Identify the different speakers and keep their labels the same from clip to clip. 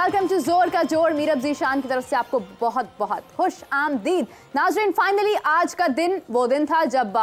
Speaker 1: Welcome to जोर का जोर। मीरब जीशान की तरफ से आपको बहुत बहुत खुश आमदीद। नाज़रीन, फाइनली आज का दिन वो दिन था जब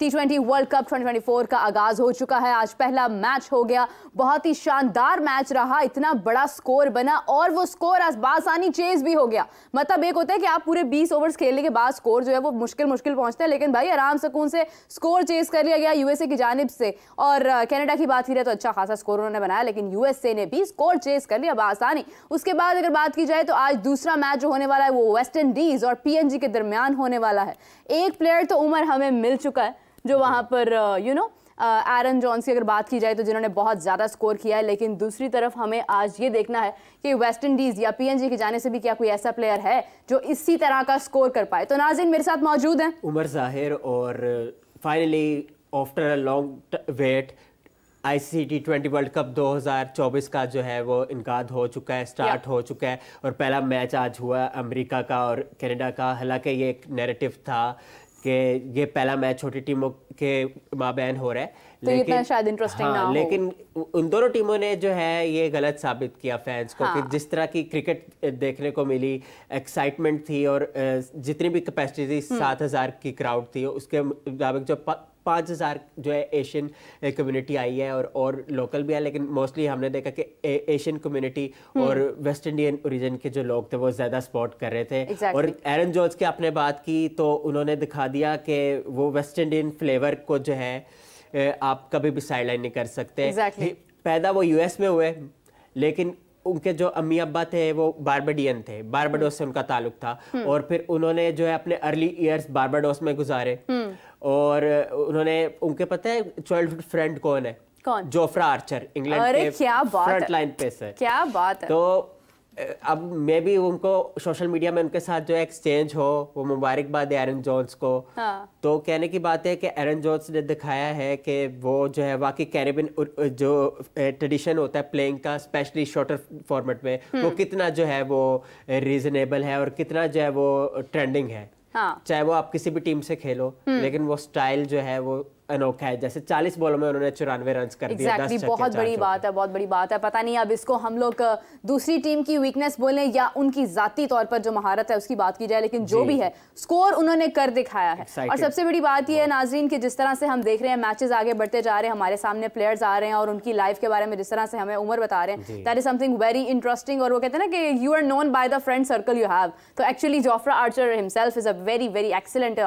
Speaker 1: T20 वर्ल्ड कप 2024 का आगाज हो चुका है। आज पहला मैच हो गया, बहुत ही शानदार मैच रहा, इतना बड़ा स्कोर बना और वो स्कोर आसानी चेज भी हो गया। मतलब एक होता है कि आप पूरे 20 ओवर्स खेलने के बाद स्कोर जो है वो मुश्किल पहुंचता है, लेकिन भाई आराम सुकून से स्कोर चेज कर लिया गया यूएसए की जानिब से। और कनाडा की बात की जाए तो अच्छा खासा स्कोर उन्होंने बनाया, लेकिन यूएसए ने भी स्कोर चेज कर लिया आसानी। उसके बाद अगर बात की जाए तो आज दूसरा मैच जो होने वाला है वो वेस्ट इंडीज और पीएनजी के दरमियान होने वाला है। एक प्लेयर तो उमर हमें मिल चुका है जो वहां पर एरन जॉन्स की अगर बात की जाए तो जिन्होंने बहुत ज़्यादा स्कोर किया है, लेकिन दूसरी तरफ हमें आज ये देखना है कि वेस्ट इंडीज़ या पीएनजी की जाने से भी क्या कोई ऐसा प्लेयर है जो इसी तरह का स्कोर कर पाए। तो नाज़रीन मेरे साथ मौजूद हैं
Speaker 2: उमर ज़ाहिर और finally after a long wait ICC T20 world cup 2024 का जो है वो इनकाद हो चुका है, स्टार्ट हो चुका है और पहला मैच आज हुआ अमेरिका का और कनाडा का। हालांकि ये एक नैरेटिव था कि ये पहला मैच छोटी टीमों के माबैन हो रहा है,
Speaker 1: तो लेकिन शायद इंटरेस्टिंग ना हो।
Speaker 2: लेकिन उन दोनों टीमों ने जो है ये गलत साबित किया फैंस को कि जिस तरह की क्रिकेट देखने को मिली, एक्साइटमेंट थी और जितनी भी कैपेसिटी थी 7,000 की क्राउड थी, उसके मुताबिक जो 5,000 जो है एशियन कम्युनिटी आई है और लोकल भी है, लेकिन मोस्टली हमने देखा कि एशियन कम्युनिटी और वेस्ट इंडियन ओरिजिन के जो लोग थे वो ज़्यादा सपोर्ट कर रहे थे। और एरन जॉन्स की आपने बात की तो उन्होंने दिखा दिया कि वो वेस्ट इंडियन फ्लेवर को जो है आप कभी भी साइडलाइन नहीं कर सकते। पैदा वो यूएस में हुए, लेकिन उनके जो अम्मी अब्बा थे वो बारबाडियन थे, बारबाडोस से उनका ताल्लुक था और फिर उन्होंने जो है अपने अर्ली ईयर्स बारबाडोस में गुजारे। और उन्होंने उनके पता है चाइल्डहुड फ्रेंड कौन है? कौन? जोफ्रा आर्चर, इंग्लैंड के फ्रंट लाइन पेसर।
Speaker 1: क्या बात है।
Speaker 2: तो अब मे भी उनको सोशल मीडिया में उनके साथ जो एक्सचेंज हो, वो मुबारकबाद है एरन जॉन्स को। तो कहने की बात है कि एरन जॉन्स ने दिखाया है कि वो जो है वाकई कैरेबियन जो ट्रेडिशन होता है प्लेइंग का, स्पेशली शॉर्टर फॉर्मेट में, वो कितना जो है वो रीजनेबल है और कितना जो है वो ट्रेंडिंग है। चाहे वो आप किसी भी टीम से खेलो, लेकिन वो स्टाइल जो है वो अनोखा है। जैसे 40 बॉलों में उन्होंने 94 रन कर दिया।
Speaker 1: बहुत बड़ी बात है, बहुत बड़ी बात है। पता नहीं अब इसको हम लोग दूसरी टीम की वीकनेस बोलें या उनकी जाती तौर पर जो महारत है उसकी बात की जाए, लेकिन जो भी है स्कोर उन्होंने कर दिखाया है। और सबसे बड़ी बात यह है नाजरीन कि जिस तरह से हम देख रहे हैं मैचेस आगे बढ़ते जा रहे हैं, हमारे सामने प्लेयर्स आ रहे हैं और उनकी लाइफ के बारे में जिस तरह से हमें उमर बता रहे हैं, that is something very interesting. और वो कहते हैं ना कि you are known by the friend circle you have. तो actually Jofra Archer himself is a very very excellent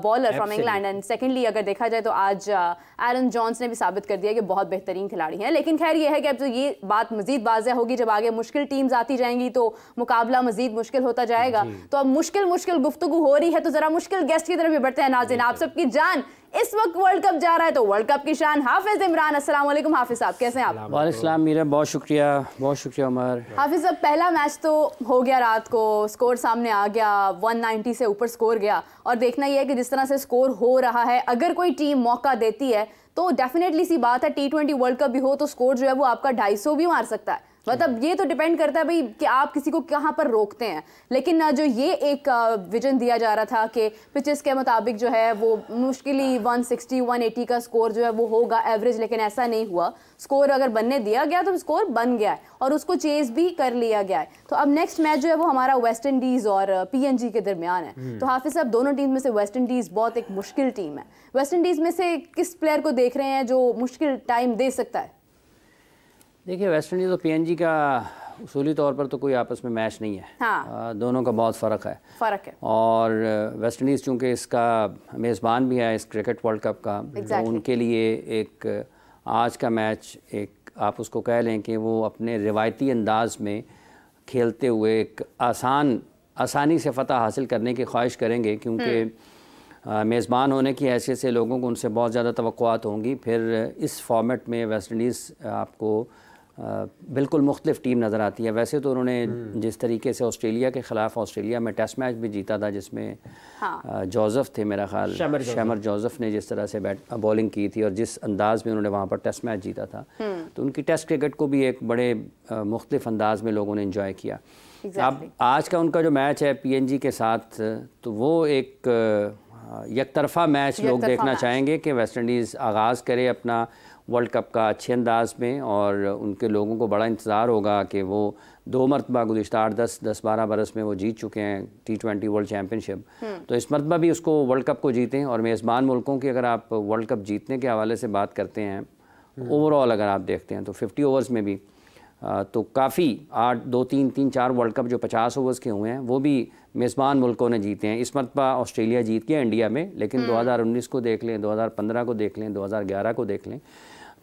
Speaker 1: bowler from England. And secondly अगर देखा जाए तो आज एरन जॉन्स ने भी साबित कर दिया कि बहुत बेहतरीन खिलाड़ी हैं। लेकिन खैर ये है कि अब तो ये बात मजीद वाज़ेह होगी जब आगे मुश्किल टीम्स आती जाएंगी तो मुकाबला मजीद मुश्किल होता जाएगा। तो अब मुश्किल गुफ्तगू हो रही है तो जरा मुश्किल गेस्ट की तरफ भी बढ़ते हैं। नाज़रीन, आप सबकी जान इस वक्त वर्ल्ड कप जा रहा है तो वर्ल्ड कप की शान हाफिज इमरान। अस्सलाम वालेकुम हाफिज साहब, कैसे हैं आप?
Speaker 3: वालेकुम मीरा, बहुत शुक्रिया उमर।
Speaker 1: हाफिज साहब, पहला मैच तो हो गया रात को, स्कोर सामने आ गया, 190 से ऊपर स्कोर गया और देखना यह है कि जिस तरह से स्कोर हो रहा है, अगर कोई टीम मौका देती है तो डेफिनेटली सी बात है T20 वर्ल्ड कप भी हो तो स्कोर जो है वो आपका 250 भी मार सकता है। मतलब ये तो डिपेंड करता है भाई कि आप किसी को कहाँ पर रोकते हैं। लेकिन जो ये एक विजन दिया जा रहा था कि पिचेस के मुताबिक जो है वो मुश्किली 160-180 का स्कोर जो है वो होगा एवरेज, लेकिन ऐसा नहीं हुआ। स्कोर अगर बनने दिया गया तो स्कोर बन गया है और उसको चेज भी कर लिया गया है। तो अब नेक्स्ट मैच जो है वो हमारा वेस्ट इंडीज़ और पीएनजी के दरमियान है। तो हाफिज साहब, दोनों टीम में से वेस्ट इंडीज़ बहुत एक मुश्किल टीम है। वेस्ट इंडीज़ में से किस प्लेयर को देख रहे हैं जो मुश्किल टाइम दे सकता है?
Speaker 3: देखिए, वेस्ट इंडीज़ और पीएनजी का उसूली तौर पर तो कोई आपस में मैच नहीं है। दोनों का बहुत फ़र्क है। और वेस्ट इंडीज़ चूँकि इसका मेज़बान भी है इस क्रिकेट वर्ल्ड कप का, तो उनके लिए एक आज का मैच एक आप उसको कह लें कि वो अपने रिवायती अंदाज में खेलते हुए एक आसानी से फ़तह हासिल करने की ख्वाहिश करेंगे, क्योंकि मेज़बान होने की हैसियत से लोगों को उनसे बहुत ज़्यादा तवक्कुआत होंगी। फिर इस फॉर्मेट में वेस्ट इंडीज़ आपको बिल्कुल मुख्तलिफ टीम नज़र आती है। वैसे तो उन्होंने जिस तरीके से ऑस्ट्रेलिया के ख़िलाफ़ ऑस्ट्रेलिया में टेस्ट मैच भी जीता था, जिसमें जोसेफ थे मेरा ख्याल, शमर जोसेफ ने जिस तरह से बॉलिंग की थी और जिस अंदाज में उन्होंने वहाँ पर टेस्ट मैच जीता था, तो उनकी टेस्ट क्रिकेट को भी एक बड़े मुख्तलिफ अंदाज में लोगों ने इंजॉय किया। अब आज का उनका जो मैच है पीएनजी के साथ, तो वो एक एक तरफा मैच लोग देखना चाहेंगे कि वेस्ट इंडीज़ आगाज़ करे अपना वर्ल्ड कप का अच्छे अंदाज में, और उनके लोगों को बड़ा इंतज़ार होगा कि वो 2 मरतबा गुज़िश्ता 8-10-12 बरस में वो जीत चुके हैं T20 वर्ल्ड चैम्पियनशिप, तो इस मरतबा भी उसको वर्ल्ड कप को जीतें। और मेज़बान मुल्कों की अगर आप वर्ल्ड कप जीतने के हवाले से बात करते हैं, ओवरऑल अगर आप देखते हैं तो 50 ओवर्स में भी तो काफ़ी 8-2-3-3-4 वर्ल्ड कप जो 50 ओवर्स के हुए हैं वो भी मेज़बान मुल्कों ने जीते हैं। इस मरतबा ऑस्ट्रेलिया जीत गया इंडिया में, लेकिन 2019 को देख लें, 2015 को देख लें, 2011 को देख लें,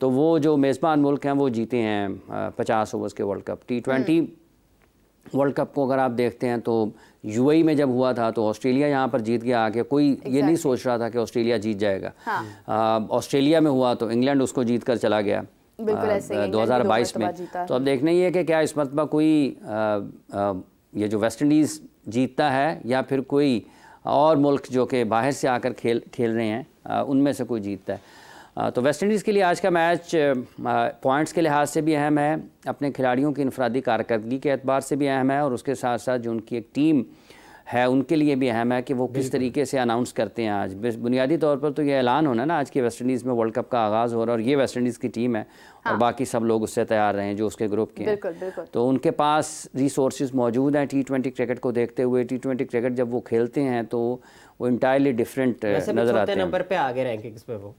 Speaker 3: तो वो जो मेज़बान मुल्क हैं वो जीते हैं 50 ओवर्स के world cup. T20 world cup को अगर आप देखते हैं तो UAE में जब हुआ था तो ऑस्ट्रेलिया यहाँ पर जीत गया आके, कोई ये नहीं सोच रहा था कि ऑस्ट्रेलिया जीत जाएगा। ऑस्ट्रेलिया में हुआ तो इंग्लैंड उसको जीत कर चला गया 2022 में। तो अब देखना ये है कि क्या इस मरतबा कोई ये जो वेस्ट इंडीज़ जीतता है या फिर कोई और मुल्क जो कि बाहर से आकर खेल रहे हैं उनमें से कोई जीतता है। तो वेस्ट इंडीज़ के लिए आज का मैच पॉइंट्स के लिहाज से भी अहम है, अपने खिलाड़ियों की इनफरादी कारकर्दगी के एतबार से भी अहम है, और उसके साथ साथ जो उनकी एक टीम है उनके लिए भी अहम है कि वो किस तरीके से अनाउंस करते हैं। आज बुनियादी तौर पर तो ये ऐलान होना ना आज के वेस्ट इंडीज़ में वर्ल्ड कप का आगाज़ हो रहा है, और ये वेस्ट इंडीज़ की टीम है और बाकी सब लोग उससे तैयार रहे हैं जो उसके ग्रुप के हैं। तो उनके पास रिसोर्सेज मौजूद हैं T20 क्रिकेट को देखते हुए। T20 क्रिकेट जब वो खेलते हैं तो वो इंटायरली डिफरेंट नज़र आते हैं।
Speaker 2: नंबर पे आगे रैंकिंग्स पे वो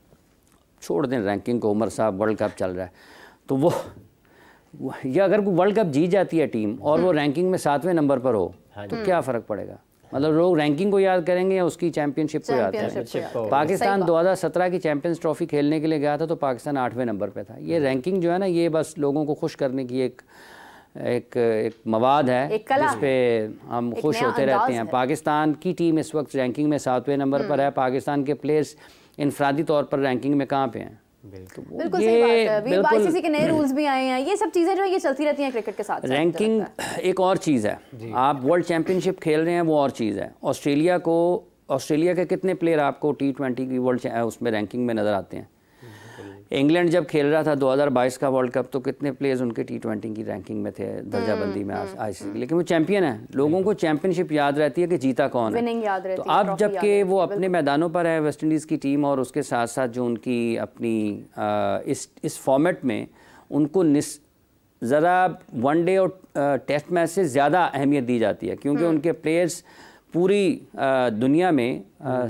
Speaker 3: छोड़ दें रैंकिंग को, उमर साहब वर्ल्ड कप चल रहा है तो वो ये अगर वर्ल्ड कप जीत जाती है टीम और वो रैंकिंग में 7वें नंबर पर हो तो क्या फ़र्क पड़ेगा? मतलब लोग रैंकिंग को याद करेंगे या उसकी चैंपियनशिप को याद करेंगे? पाकिस्तान 2017 की चैंपियंस ट्रॉफी खेलने के लिए गया था तो पाकिस्तान 8वें नंबर पे था। ये रैंकिंग जो है ना, ये बस लोगों को खुश करने की एक मवाद है जिस पे हम खुश होते रहते हैं। पाकिस्तान की टीम इस वक्त रैंकिंग में 7वें नंबर पर है। पाकिस्तान के प्लेयर्स इनफरादी तौर पर रैंकिंग में कहाँ पे हैं?
Speaker 1: बिल्कुल सही बात है। ICC के नए रूल्स भी आए हैं, ये सब चीज़ें जो ये चलती रहती हैं क्रिकेट के साथ।
Speaker 3: रैंकिंग एक और चीज़ है, आप वर्ल्ड चैंपियनशिप खेल रहे हैं वो और चीज़ है। ऑस्ट्रेलिया के कितने प्लेयर आपको T20 की वर्ल्ड उसमें रैंकिंग में नज़र आते हैं? इंग्लैंड जब खेल रहा था 2022 का वर्ल्ड कप तो कितने प्लेयर्स उनके T20 की रैंकिंग में थे दर्जाबंदी में ICC, लेकिन वो चैंपियन है। लोगों को चैंपियनशिप याद रहती है कि जीता कौन है। तो अब जबकि वो अपने मैदानों पर है वेस्ट इंडीज़ की टीम, और उसके साथ साथ जो उनकी अपनी इस फॉर्मेट में उनको ज़रा वनडे और टेस्ट मैच से ज़्यादा अहमियत दी जाती है, क्योंकि उनके प्लेयर्स पूरी दुनिया में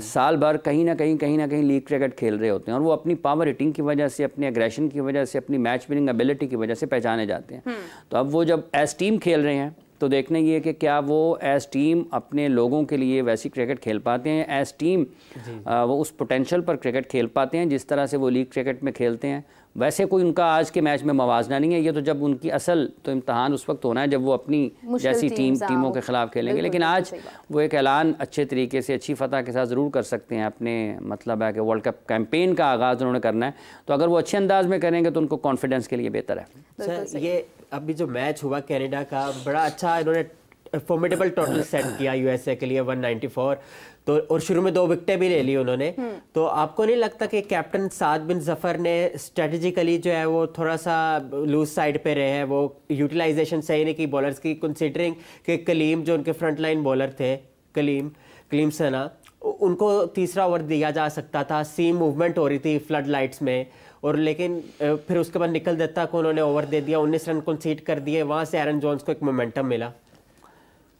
Speaker 3: साल भर कहीं ना कहीं लीग क्रिकेट खेल रहे होते हैं, और वो अपनी पावर हिटिंग की वजह से, अपनी एग्रेशन की वजह से, अपनी मैच विनिंग एबिलिटी की वजह से पहचाने जाते हैं। तो अब वो जब एज टीम खेल रहे हैं तो देखना ये कि क्या वो एज टीम अपने लोगों के लिए वैसी क्रिकेट खेल पाते हैं, एज टीम वो उस पोटेंशियल पर क्रिकेट खेल पाते हैं जिस तरह से वो लीग क्रिकेट में खेलते हैं। वैसे कोई उनका आज के मैच में मवाजना नहीं है। ये तो जब उनकी असल तो इम्तहान उस वक्त होना है जब वो अपनी जैसी टीमों के खिलाफ खेलेंगे। लेकिन आज वो एक ऐलान अच्छे तरीके से अच्छी फतह के साथ ज़रूर कर सकते हैं। अपने मतलब है कि वर्ल्ड कप कैंपेन का आगाज़ उन्होंने करना है, तो अगर वो अच्छे अंदाज में करेंगे तो उनको कॉन्फिडेंस के लिए बेहतर है।
Speaker 2: सर ये अभी जो मैच हुआ कनाडा का, बड़ा अच्छा इन्होंने फॉर्मिडेबल टोटल सेट किया USA के लिए 194, तो और शुरू में 2 विकेटें भी ले ली उन्होंने। तो आपको नहीं लगता कि कैप्टन साद बिन जफर ने स्ट्रेटेजिकली जो है वो थोड़ा सा लूज साइड पे रहे हैं, वो यूटिलाइजेशन सही नहीं की बॉलर्स की, कंसीडरिंग कि कलीम जो उनके फ्रंट लाइन बॉलर थे, कलीम सना, उनको तीसरा ओवर दिया जा सकता था, सीम मूवमेंट हो रही थी फ्लड लाइट्स में, और लेकिन फिर उसके बाद निकल देता को उन्होंने ओवर दे दिया, 19 रन कंसीड कर दिए, वहाँ से एरन जोन्स को एक मोमेंटम मिला।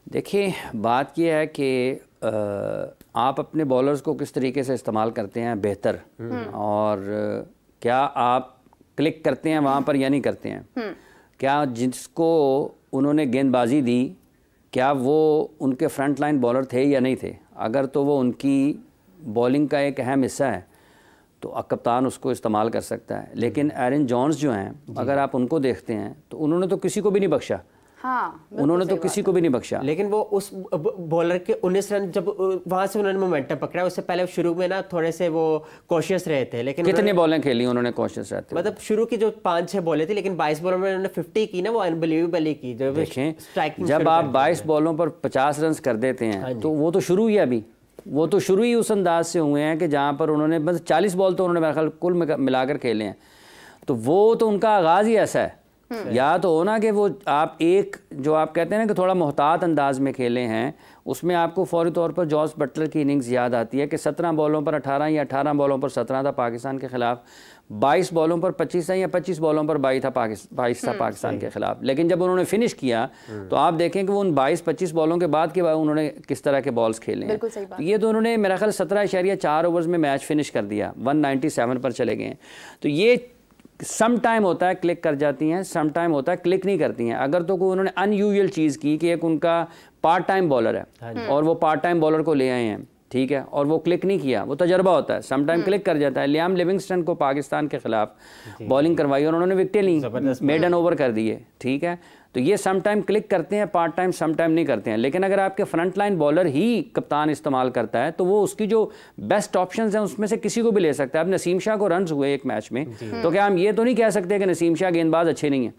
Speaker 3: देखिए बात यह है कि आप अपने बॉलर्स को किस तरीके से इस्तेमाल करते हैं बेहतर, और क्या आप क्लिक करते हैं वहाँ पर या नहीं करते हैं। क्या जिसको उन्होंने गेंदबाजी दी क्या वो उनके फ्रंट लाइन बॉलर थे या नहीं थे? अगर तो वो उनकी बॉलिंग का एक अहम हिस्सा है तो कप्तान उसको इस्तेमाल कर सकता है। लेकिन एरन जोन्स जो हैं, अगर आप उनको देखते हैं तो उन्होंने तो किसी को भी नहीं बख्शा।
Speaker 1: हाँ,
Speaker 3: उन्होंने तो किसी को भी नहीं बख्शा।
Speaker 2: लेकिन वो उस बॉलर के 19 रन जब वहां से उन्होंने मोमेंटम पकड़ा, उससे पहले शुरू में ना थोड़े से वो कॉशियस रहे थे। लेकिन
Speaker 3: कितनी बॉलें खेली उन्होंने कॉशियस रहते?
Speaker 2: मतलब शुरू की जो 5-6 बॉलें थी, लेकिन 22 बॉलों में उन्होंने 50 की ना, वो अनबिलीवेबली की।
Speaker 3: जब आप 22 बॉलों पर 50 रन कर देते हैं तो वो तो शुरू ही अभी वो तो शुरू ही उस अंदाज से हुए हैं कि जहाँ पर उन्होंने बस 40 बॉल तो उन्होंने मेरे ख्याल कुल मिलाकर खेले हैं। तो वो तो उनका आगाज़ ही ऐसा है। या तो हो ना कि वो आप एक जो आप कहते हैं ना कि थोड़ा मोहतात अंदाज में खेले हैं, उसमें आपको फौरी तौर पर जॉस बटलर की इनिंग्स याद आती है कि 17 बॉलों पर 18 या 18 बॉलों पर 17 था पाकिस्तान के खिलाफ, 22 बॉलों पर 25 था या 25 बॉलों पर 22 था पाकिस्तान के खिलाफ। लेकिन जब उन्होंने फिनिश किया तो आप देखें कि वो उन 22-25 बॉलों के बाद उन्होंने किस तरह के बॉल्स खेले हैं। तो ये तो उन्होंने मेरा ख्याल 17.4 ओवर्स में मैच फिनिश कर दिया, 197 पर चले गए। तो ये सम टाइम होता है क्लिक कर जाती हैं, सम टाइम होता है क्लिक नहीं करती हैं। अगर तो कोई उन्होंने अनयूजुअल चीज़ की कि एक उनका पार्ट टाइम बॉलर है और वो पार्ट टाइम बॉलर को ले आए हैं, ठीक है, और वो क्लिक नहीं किया, वो तजर्बा होता है, सम टाइम क्लिक कर जाता है। लियाम लिविंगस्टन को पाकिस्तान के खिलाफ बॉलिंग करवाई और उन्होंने विकेटें ली, मेडन ओवर कर दिए, ठीक है। तो ये सम टाइम क्लिक करते हैं, पार्ट टाइम सम टाइम नहीं करते हैं। लेकिन अगर आपके फ्रंट लाइन बॉलर ही कप्तान इस्तेमाल करता है तो वो उसकी जो बेस्ट ऑप्शंस हैं उसमें से किसी को भी ले सकता है। अब नसीम शाह को रन्स हुए एक मैच में, तो क्या हम ये तो नहीं कह सकते कि नसीम शाह गेंदबाज अच्छे नहीं हैं,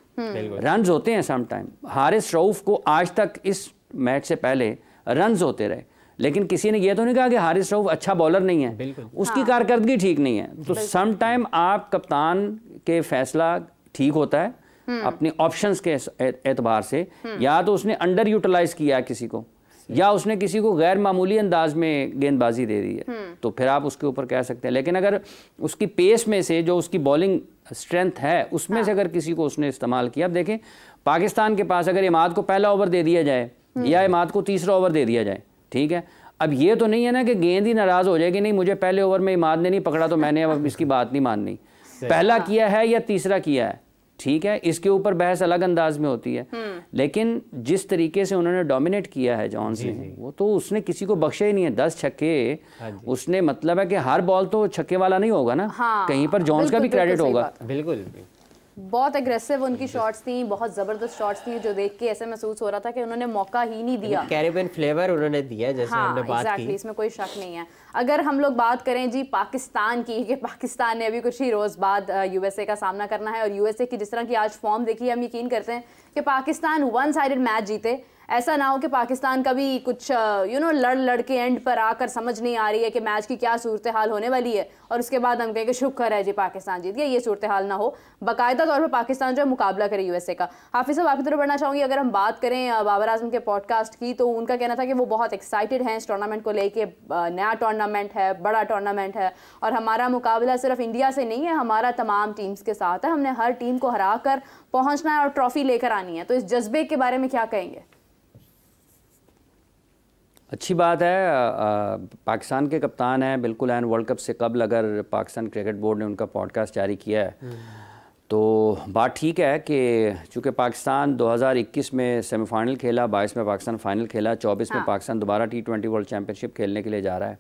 Speaker 3: रन्स होते हैं सम टाइम। हारिस रऊफ को आज तक इस मैच से पहले रन्स होते रहे, लेकिन किसी ने यह तो नहीं कहा कि हारिस रऊफ अच्छा बॉलर नहीं है, उसकी कारकर्दगी ठीक नहीं है। तो सम टाइम आप कप्तान के फैसला ठीक होता है अपने ऑप्शंस के एतबार से, या तो उसने अंडर यूटिलाइज किया किसी को, या उसने किसी को गैर मामूली अंदाज में गेंदबाजी दे दी है, तो फिर आप उसके ऊपर कह सकते हैं। लेकिन अगर उसकी पेस में से जो उसकी बॉलिंग स्ट्रेंथ है उसमें से अगर किसी को उसने इस्तेमाल किया, अब देखें पाकिस्तान के पास अगर इमाद को पहला ओवर दे दिया जाए या इमाद को तीसरा ओवर दे दिया जाए, ठीक है, अब ये तो नहीं है ना कि गेंद ही नाराज हो जाएगी, नहीं मुझे पहले ओवर में इमाद ने नहीं पकड़ा तो मैंने अब इसकी बात नहीं माननी, पहला किया है या तीसरा किया है, ठीक है, इसके ऊपर बहस अलग अंदाज में होती है। लेकिन जिस तरीके से उन्होंने डोमिनेट किया है जॉन्स ने, वो तो उसने किसी को बख्शा ही नहीं है। 10 छक्के उसने, मतलब है कि हर बॉल तो छक्के वाला नहीं होगा ना, कहीं पर जॉन्स का भी क्रेडिट होगा।
Speaker 1: बिल्कुल, बहुत एग्रेसिव उनकी शॉट्स थी, बहुत ज़बरदस्त शॉट्स थी, जो देख के ऐसे महसूस हो रहा था कि उन्होंने मौका ही नहीं दिया।
Speaker 2: कैरिबियन फ्लेवर उन्होंने दिया, जैसे हमने बात की।
Speaker 1: इसमें कोई शक नहीं है। अगर हम लोग बात करें जी पाकिस्तान की, कि पाकिस्तान ने अभी कुछ ही रोज़ बाद यूएसए का सामना करना है, और यूएसए की जिस तरह की आज फॉर्म देखी, हम यकीन करते हैं कि पाकिस्तान वन साइडेड मैच जीते। ऐसा ना हो कि पाकिस्तान का भी कुछ लड़ के एंड पर आकर समझ नहीं आ रही है कि मैच की क्या सूरत हाल होने वाली है, और उसके बाद हम कहें कि शुक्र है जी पाकिस्तान जीत गया। ये सूरत हाल ना हो, बाकायदा तौर पर पाकिस्तान जो है मुकाबला करे यूएसए का। हाफिज साहब, आपकी तरफ बढ़ना चाहूँगी। अगर हम बात करें बाबर आजम के पॉडकास्ट की, तो उनका कहना था कि वो बहुत एक्साइटेड हैं इस टूर्नामेंट को लेके। नया टूर्नामेंट है, बड़ा टूर्नामेंट है, और हमारा मुकाबला सिर्फ इंडिया से नहीं है, हमारा तमाम टीम्स के साथ है। हमने हर टीम को हरा कर पहुँचना है और ट्रॉफी लेकर आनी है। तो इस जज्बे के बारे में क्या कहेंगे?
Speaker 3: अच्छी बात है, पाकिस्तान के कप्तान हैं, बिल्कुल एन वर्ल्ड कप से कबल अगर पाकिस्तान क्रिकेट बोर्ड ने उनका पॉडकास्ट जारी किया है तो बात ठीक है कि चूँकि पाकिस्तान 2021 में सेमीफाइनल खेला, 22 में पाकिस्तान फाइनल खेला, 24 में पाकिस्तान दोबारा T20 वर्ल्ड चैम्पियनशिप खेलने के लिए जा रहा है,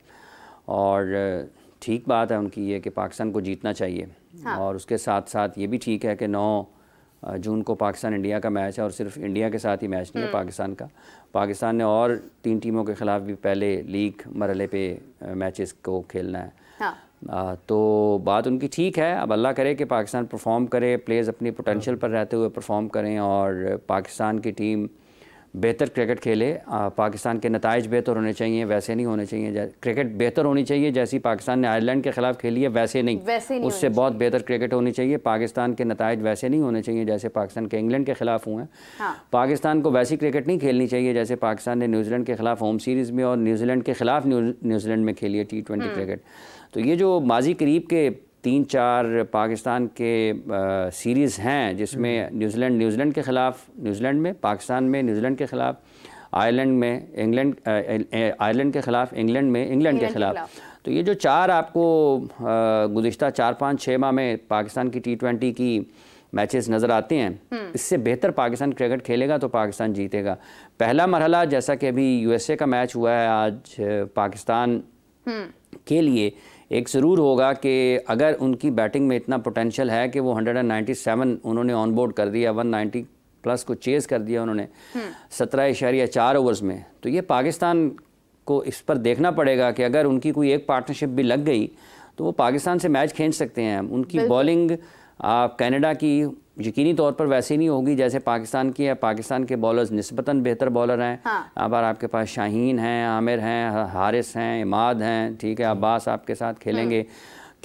Speaker 3: और ठीक बात है उनकी ये कि पाकिस्तान को जीतना चाहिए। और उसके साथ साथ ये भी ठीक है कि 9 जून को पाकिस्तान इंडिया का मैच है, और सिर्फ इंडिया के साथ ही मैच नहीं है पाकिस्तान का, पाकिस्तान ने और 3 टीमों के ख़िलाफ़ भी पहले लीग मरहले पे मैचेस को खेलना है। तो बात उनकी ठीक है। अब अल्लाह करे कि पाकिस्तान परफॉर्म करे, प्लेयर्स अपनी पोटेंशियल पर रहते हुए परफॉर्म करें, और पाकिस्तान की टीम बेहतर क्रिकेट खेले। पाकिस्तान के नताइज बेहतर होने चाहिए, वैसे नहीं होने चाहिए। क्रिकेट बेहतर होनी चाहिए, जैसी पाकिस्तान ने आयरलैंड के खिलाफ खेली है वैसे नहीं, उससे बहुत बेहतर क्रिकेट होनी चाहिए। पाकिस्तान के नताइज वैसे नहीं होने चाहिए जैसे पाकिस्तान के इंग्लैंड के खिलाफ हुए हैं। पाकिस्तान को वैसी क्रिकेट नहीं खेलनी चाहिए जैसे पाकिस्तान ने न्यूजीलैंड के खिलाफ होम सीरीज़ में और न्यूजीलैंड के खिलाफ न्यूजीलैंड में खेली है T20 क्रिकेट। तो ये जो माजी करीब के 3-4 पाकिस्तान के सीरीज़ हैं, जिसमें न्यूजीलैंड के ख़िलाफ़ न्यूजीलैंड में, पाकिस्तान में न्यूजीलैंड के ख़िलाफ़, आयरलैंड में इंग्लैंड, आयरलैंड के ख़िलाफ़ इंग्लैंड में इंग्लैंड के ख़िलाफ़। तो ये जो 4 आपको गुज़िश्ता 4-5-6 माह में पाकिस्तान की T20 की मैचेस नज़र आते हैं, इससे बेहतर पाकिस्तान क्रिकेट खेलेगा तो पाकिस्तान जीतेगा। पहला मरहला जैसा कि अभी यूएसए का मैच हुआ है आज, पाकिस्तान के लिए एक ज़रूर होगा कि अगर उनकी बैटिंग में इतना पोटेंशियल है कि वो 197 उन्होंने ऑन बोर्ड कर दिया, 190 प्लस को चेज़ कर दिया उन्होंने 17.4 ओवर्स में, तो ये पाकिस्तान को इस पर देखना पड़ेगा कि अगर उनकी कोई एक पार्टनरशिप भी लग गई तो वो पाकिस्तान से मैच खींच सकते हैं। उनकी बॉलिंग कनाडा की यकीनी तौर पर वैसे नहीं होगी जैसे पाकिस्तान की है। पाकिस्तान के बॉलर्स निस्बतन बेहतर बॉलर हैं। अब आपके पास शाहीन हैं, आमिर हैं, हारिस हैं, इमाद हैं, ठीक है, अब्बास आपके साथ खेलेंगे।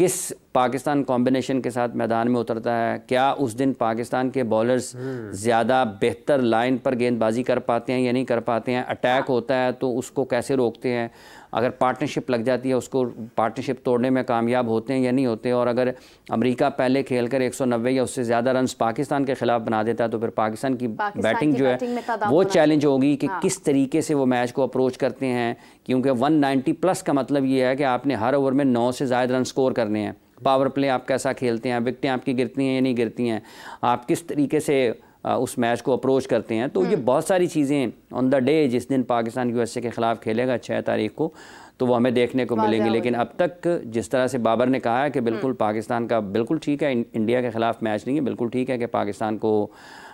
Speaker 3: किस पाकिस्तान कॉम्बिनेशन के साथ मैदान में उतरता है, क्या उस दिन पाकिस्तान के बॉलर्स ज़्यादा बेहतर लाइन पर गेंदबाजी कर पाते हैं या नहीं कर पाते हैं, अटैक होता है तो उसको कैसे रोकते हैं, अगर पार्टनरशिप लग जाती है उसको पार्टनरशिप तोड़ने में कामयाब होते हैं या नहीं होते, और अगर अमेरिका पहले खेलकर 190 या उससे ज़्यादा रन्स पाकिस्तान के ख़िलाफ़ बना देता है तो फिर पाकिस्तान की बैटिंग जो है वो चैलेंज होगी कि किस तरीके से वो मैच को अप्रोच करते हैं, क्योंकि 190 प्लस का मतलब ये है कि आपने हर ओवर में 9 से ज़्यादा रन स्कोर करने हैं। पावर प्ले आप कैसा खेलते हैं, विकटें आपकी गिरती हैं या नहीं गिरती हैं, आप किस तरीके से उस मैच को अप्रोच करते हैं, तो ये बहुत सारी चीज़ें ऑन द डे जिस दिन पाकिस्तान यूएसए के ख़िलाफ़ खेलेगा 6 तारीख को तो वो हमें देखने को मिलेंगी। लेकिन अब तक जिस तरह से बाबर ने कहा है कि बिल्कुल पाकिस्तान का बिल्कुल ठीक है, इंडिया के ख़िलाफ़ मैच नहीं है, बिल्कुल ठीक है कि पाकिस्तान को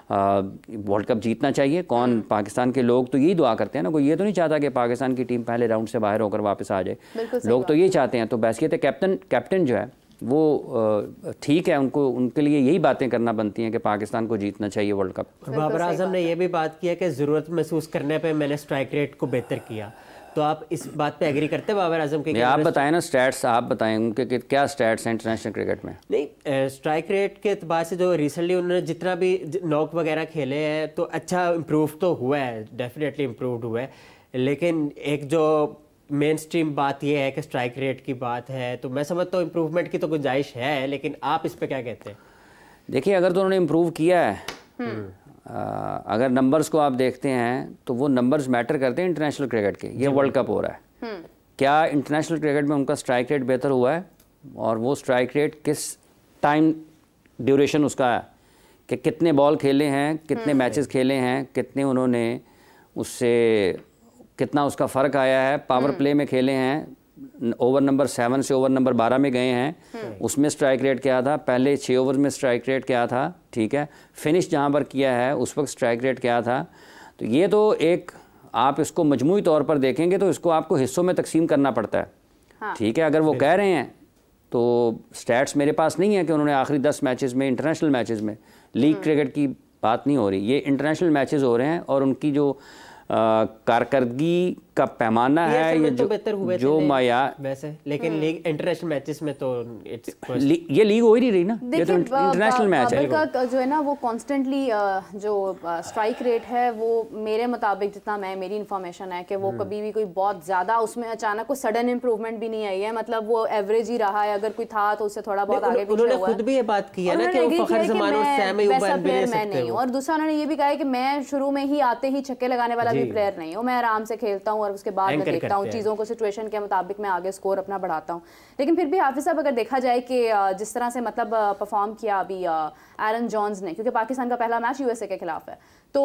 Speaker 3: वर्ल्ड कप जीतना चाहिए। कौन पाकिस्तान के लोग तो यही दुआ करते हैं ना, कोई ये तो नहीं चाहता कि पाकिस्तान की टीम पहले राउंड से बाहर होकर वापस आ जाए, लोग तो यही चाहते हैं। तो बैसियत कैप्टन जो है वो ठीक है, उनको उनके लिए यही बातें करना बनती हैं कि पाकिस्तान को जीतना चाहिए वर्ल्ड कप।
Speaker 2: बाबर आजम ने यह भी बात किया कि ज़रूरत महसूस करने पे मैंने स्ट्राइक रेट को बेहतर किया, तो आप इस बात पे एग्री करते हैं बाबर आजम के?
Speaker 3: आप बताएं ना, स्टैट्स आप बताएं उनके क्या स्टैट्स हैं इंटरनेशनल क्रिकेट में।
Speaker 2: नहीं, स्ट्राइक रेट के एतबार से जो रिसेंटली उन्होंने जितना भी नॉक वगैरह खेले हैं तो अच्छा इम्प्रूव तो हुआ है, डेफिनेटली इम्प्रूव हुआ है, लेकिन एक जो मेन स्ट्रीम बात यह है कि स्ट्राइक रेट की बात है, तो मैं समझता हूँ इम्प्रूवमेंट की तो गुंजाइश है, लेकिन आप इस पे क्या कहते हैं?
Speaker 3: देखिए, अगर तो उन्होंने इम्प्रूव किया है, अगर नंबर्स को आप देखते हैं तो वो नंबर्स मैटर करते हैं इंटरनेशनल क्रिकेट के। ये वर्ल्ड कप हो रहा है, क्या इंटरनेशनल क्रिकेट में उनका स्ट्राइक रेट बेहतर हुआ है, और वो स्ट्राइक रेट किस टाइम ड्यूरेशन उसका है कि कितने बॉल खेले हैं, कितने मैचेस खेले हैं, कितने उन्होंने उससे कितना उसका फ़र्क आया है, पावर प्ले में खेले हैं, ओवर नंबर 7 से ओवर नंबर 12 में गए हैं, उसमें स्ट्राइक रेट क्या था, पहले 6 ओवर में स्ट्राइक रेट क्या था, ठीक है, फिनिश जहां पर किया है उस वक्त स्ट्राइक रेट क्या था। तो ये तो एक आप इसको मजमूई तौर पर देखेंगे तो इसको आपको हिस्सों में तकसीम करना पड़ता है। हाँ। ठीक है, अगर वो कह रहे हैं तो स्टैट्स मेरे पास नहीं है कि उन्होंने आखिरी 10 मैचेस में, इंटरनेशनल मैचेस में, लीग क्रिकेट की बात नहीं हो रही, ये इंटरनेशनल मैचेस हो रहे हैं, और उनकी जो कारकर्दगी का पैमाना है ये जो माया
Speaker 2: वैसे, लेकिन लीग इंटरनेशनल मैचेस में तो
Speaker 3: ये लीग हो ही नहीं रही ना, ये तो इंटरनेशनल मैच है।
Speaker 1: का जो है ना वो कॉन्स्टेंटली जो स्ट्राइक रेट है वो मेरे मुताबिक जितना मेरी इन्फॉर्मेशन है कि वो कभी भी कोई बहुत ज़्यादा उसमें अचानक कोई सडन इम्प्रूवमेंट भी नहीं आई है, मतलब वो एवरेज ही रहा है, अगर कोई था तो उससे थोड़ा बहुत आगे पीछे हुआ है।
Speaker 2: खुद भी ये बात की है ना कि वो फखर ज़मान और सैम अयूब
Speaker 1: मैं नहीं, और दूसरा उन्होंने ये भी कहा है कि मैं शुरू में ही आते ही छक्के लगाने वाला भी प्लेयर नहीं हूँ, मैं आराम से खेलता हूँ और उसके बाद मैं देखता हूँ चीज़ों को, सिचुएशन के मुताबिक मैं आगे स्कोर अपना बढ़ाता हूँ। लेकिन फिर भी हाफिज साहब अगर देखा जाए कि जिस तरह से मतलब परफॉर्म किया अभी एरन जॉन्स ने, क्योंकि पाकिस्तान का पहला मैच यूएसए के खिलाफ है, तो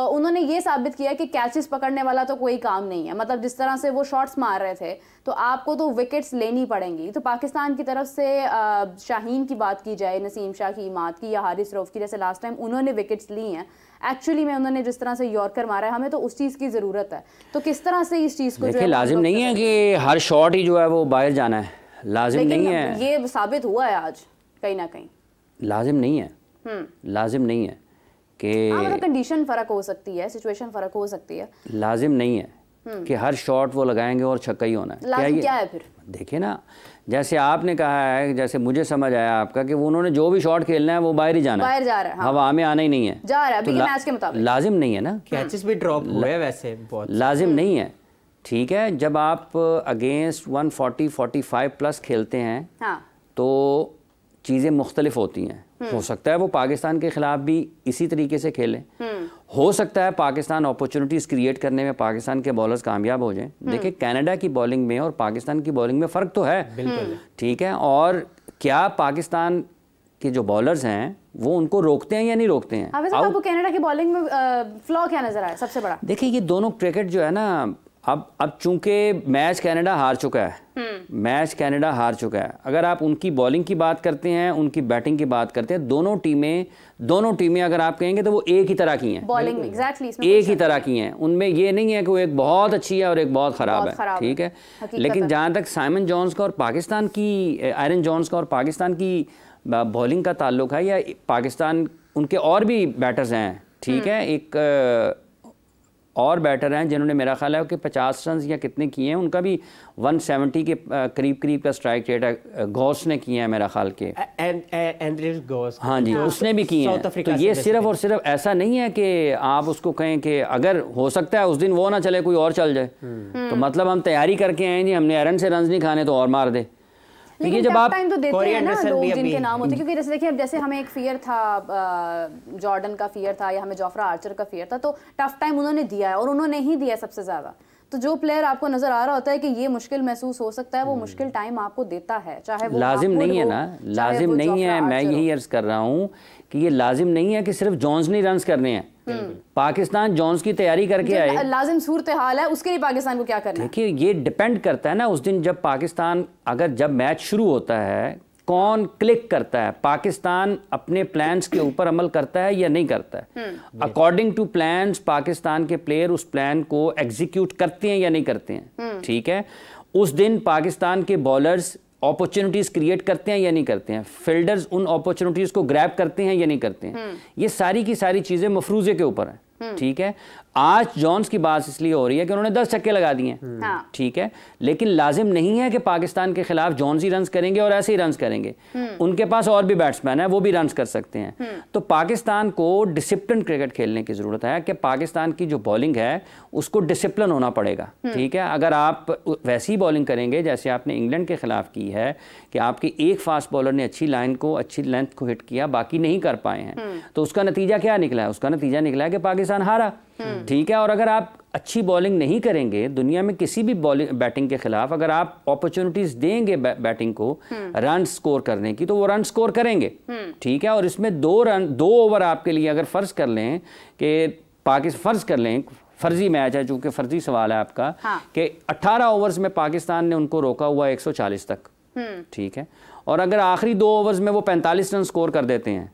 Speaker 1: उन्होंने ये साबित किया कि कैचेस पकड़ने वाला तो कोई काम नहीं है, मतलब जिस तरह से वो शॉट्स मार रहे थे तो आपको तो विकेट्स लेनी पड़ेंगी। तो पाकिस्तान की तरफ से शाहीन की बात की जाए, नसीम शाह की, इमाद की या हारिस रऊफ की, जैसे लास्ट टाइम उन्होंने विकेट्स ली हैं, एक्चुअली में उन्होंने जिस तरह से यॉर्कर मारा है, हमें तो उस चीज़ की ज़रूरत है। तो किस तरह से इस चीज़ को
Speaker 3: देखिए, लाजिम नहीं है कि हर शॉट ही जो है वो बाहर जाना है, लाजिम नहीं है,
Speaker 1: ये साबित हुआ है आज कहीं ना कहीं।
Speaker 3: लाजिम नहीं है, लाजिम नहीं है कि
Speaker 1: मतलब कंडीशन फ़र्क हो सकती है, सिचुएशन फ़र्क हो सकती है,
Speaker 3: लाजिम नहीं है कि हर शॉट वो लगाएंगे और छक्का ही होना है।
Speaker 1: क्या है फिर?
Speaker 3: देखिए ना, जैसे आपने कहा है, जैसे मुझे समझ आया आपका कि वो उन्होंने जो भी शॉट खेलना है वो बाहर ही जाना है,
Speaker 1: बाहर जा रहा है, हाँ।
Speaker 3: हवा में आना ही नहीं है,
Speaker 1: जा रहा है अभी के मैच के मुताबिक।
Speaker 3: लाजिम नहीं है ना,
Speaker 2: कैचेस भी ड्रॉप हुए हैं वैसे बहुत,
Speaker 3: लाजिम नहीं है। ठीक है, जब आप अगेंस्ट 140-45 प्लस खेलते हैं, हाँ, तो चीज़ें मुख्तलिफ होती हैं। हो सकता है वो पाकिस्तान के खिलाफ भी इसी तरीके से खेलें, हो सकता है पाकिस्तान अपॉर्चुनिटीज़ क्रिएट करने में पाकिस्तान के बॉलर्स कामयाब हो जाएं। देखिए, कनाडा की बॉलिंग में और पाकिस्तान की बॉलिंग में फ़र्क तो है, बिल्कुल, ठीक है, और क्या पाकिस्तान के जो बॉलर्स हैं वो उनको रोकते हैं या नहीं रोकते हैं?
Speaker 1: आपको कनाडा की बॉलिंग में फ्लॉ क्या नजर आया सबसे बड़ा?
Speaker 3: देखिए, ये दोनों क्रिकेट जो है ना, अब चूंकि मैच कनाडा हार चुका है, मैच कनाडा हार चुका है, अगर आप उनकी बॉलिंग की बात करते हैं, उनकी बैटिंग की बात करते हैं, दोनों टीमें अगर आप कहेंगे तो वो एक ही तरह की हैं,
Speaker 1: बॉलिंग एग्जैक्टली
Speaker 3: एक ही तरह की हैं, उनमें ये नहीं है कि वो एक बहुत अच्छी है और एक बहुत ख़राब है, ठीक है। लेकिन जहाँ तक साइमन जॉन्स का और पाकिस्तान की, एरन जॉन्स का और पाकिस्तान की बॉलिंग का ताल्लुक है, या पाकिस्तान, उनके और भी बैटर्स हैं, ठीक है, एक और बैटर हैं जिन्होंने मेरा ख्याल है कि 50 रन या कितने किए हैं, उनका भी 170 के करीब का स्ट्राइक रेट है। गॉस ने किए हैं मेरा ख्याल के, हाँ जी, उसने भी किए हैं। तो ये सिर्फ और सिर्फ ऐसा नहीं है कि आप उसको कहें कि अगर हो सकता है उस दिन वो ना चले कोई और चल जाए, तो मतलब हम तैयारी करके आए जी, हमने एरन से रन नहीं खाने तो और मार दे।
Speaker 1: लेकिन जब आप टाइम तो देते हैं ना लोग जिनके नाम होते हैं, क्योंकि जैसे देखिए, जैसे हमें एक फियर था, जॉर्डन का फियर था या हमें जोफ्रा आर्चर का फियर था, तो टफ टाइम उन्होंने दिया है और उन्होंने ही दिया सबसे ज्यादा। तो जो प्लेयर आपको नजर आ रहा होता है कि ये मुश्किल महसूस हो सकता है, वो मुश्किल टाइम आपको देता है, चाहे वो
Speaker 3: लाजिम नहीं है ना, लाजिम नहीं है। मैं यही अर्ज कर रहा हूँ कि ये लाजिम नहीं है कि सिर्फ जॉन्स ने रन करने हैं। पाकिस्तान जॉन्स की तैयारी करके आए,
Speaker 1: लाजिम सूरत हाल है, उसके लिए पाकिस्तान को क्या करना है?
Speaker 3: देखिए, ये डिपेंड करता है ना उस दिन जब पाकिस्तान, अगर जब मैच शुरू होता है कौन क्लिक करता है, पाकिस्तान अपने प्लान्स के ऊपर अमल करता है या नहीं करता है। अकॉर्डिंग टू प्लान्स पाकिस्तान के प्लेयर उस प्लान को एग्जीक्यूट करते हैं या नहीं करते हैं, ठीक है। उस दिन पाकिस्तान के बॉलर्स अपॉर्चुनिटीज क्रिएट करते हैं या नहीं करते हैं, फील्डर्स उन अपॉर्चुनिटीज को ग्रैब करते हैं या नहीं करते हैं। ये सारी की सारी चीजें मफरूजे के ऊपर हैं, ठीक है। आज जॉन्स की बात इसलिए हो रही है कि उन्होंने 10 छक्के लगा दिए हैं, ठीक है, लेकिन लाजिम नहीं है कि पाकिस्तान के खिलाफ जॉन्स ही रन्स करेंगे और ऐसे ही रन्स करेंगे। उनके पास और भी बैट्समैन है, वो भी रन्स कर सकते हैं। तो पाकिस्तान को डिसिप्लिन क्रिकेट खेलने की जरूरत है कि पाकिस्तान की जो बॉलिंग है उसको डिसिप्लिन होना पड़ेगा, ठीक है। अगर आप वैसी बॉलिंग करेंगे जैसे आपने इंग्लैंड के खिलाफ की है कि आपके एक फास्ट बॉलर ने अच्छी लाइन को, अच्छी लेंथ को हिट किया, बाकी नहीं कर पाए हैं, तो उसका नतीजा क्या निकला है? उसका नतीजा निकला है कि पाकिस्तान हारा, ठीक है। और अगर आप अच्छी बॉलिंग नहीं करेंगे दुनिया में किसी भी बैटिंग के खिलाफ, अगर आप अपॉर्चुनिटीज देंगे बैटिंग को रन स्कोर करने की, तो वो रन स्कोर करेंगे, ठीक है। और इसमें 2 ओवर आपके लिए अगर फर्ज कर लें कि फर्ज कर लें, फर्जी मैच है चूंकि फर्जी सवाल है आपका, कि 18 ओवर्स में पाकिस्तान ने उनको रोका हुआ 140 तक, ठीक है। और अगर आखिरी 2 ओवर्स में वो 45 रन स्कोर कर देते हैं,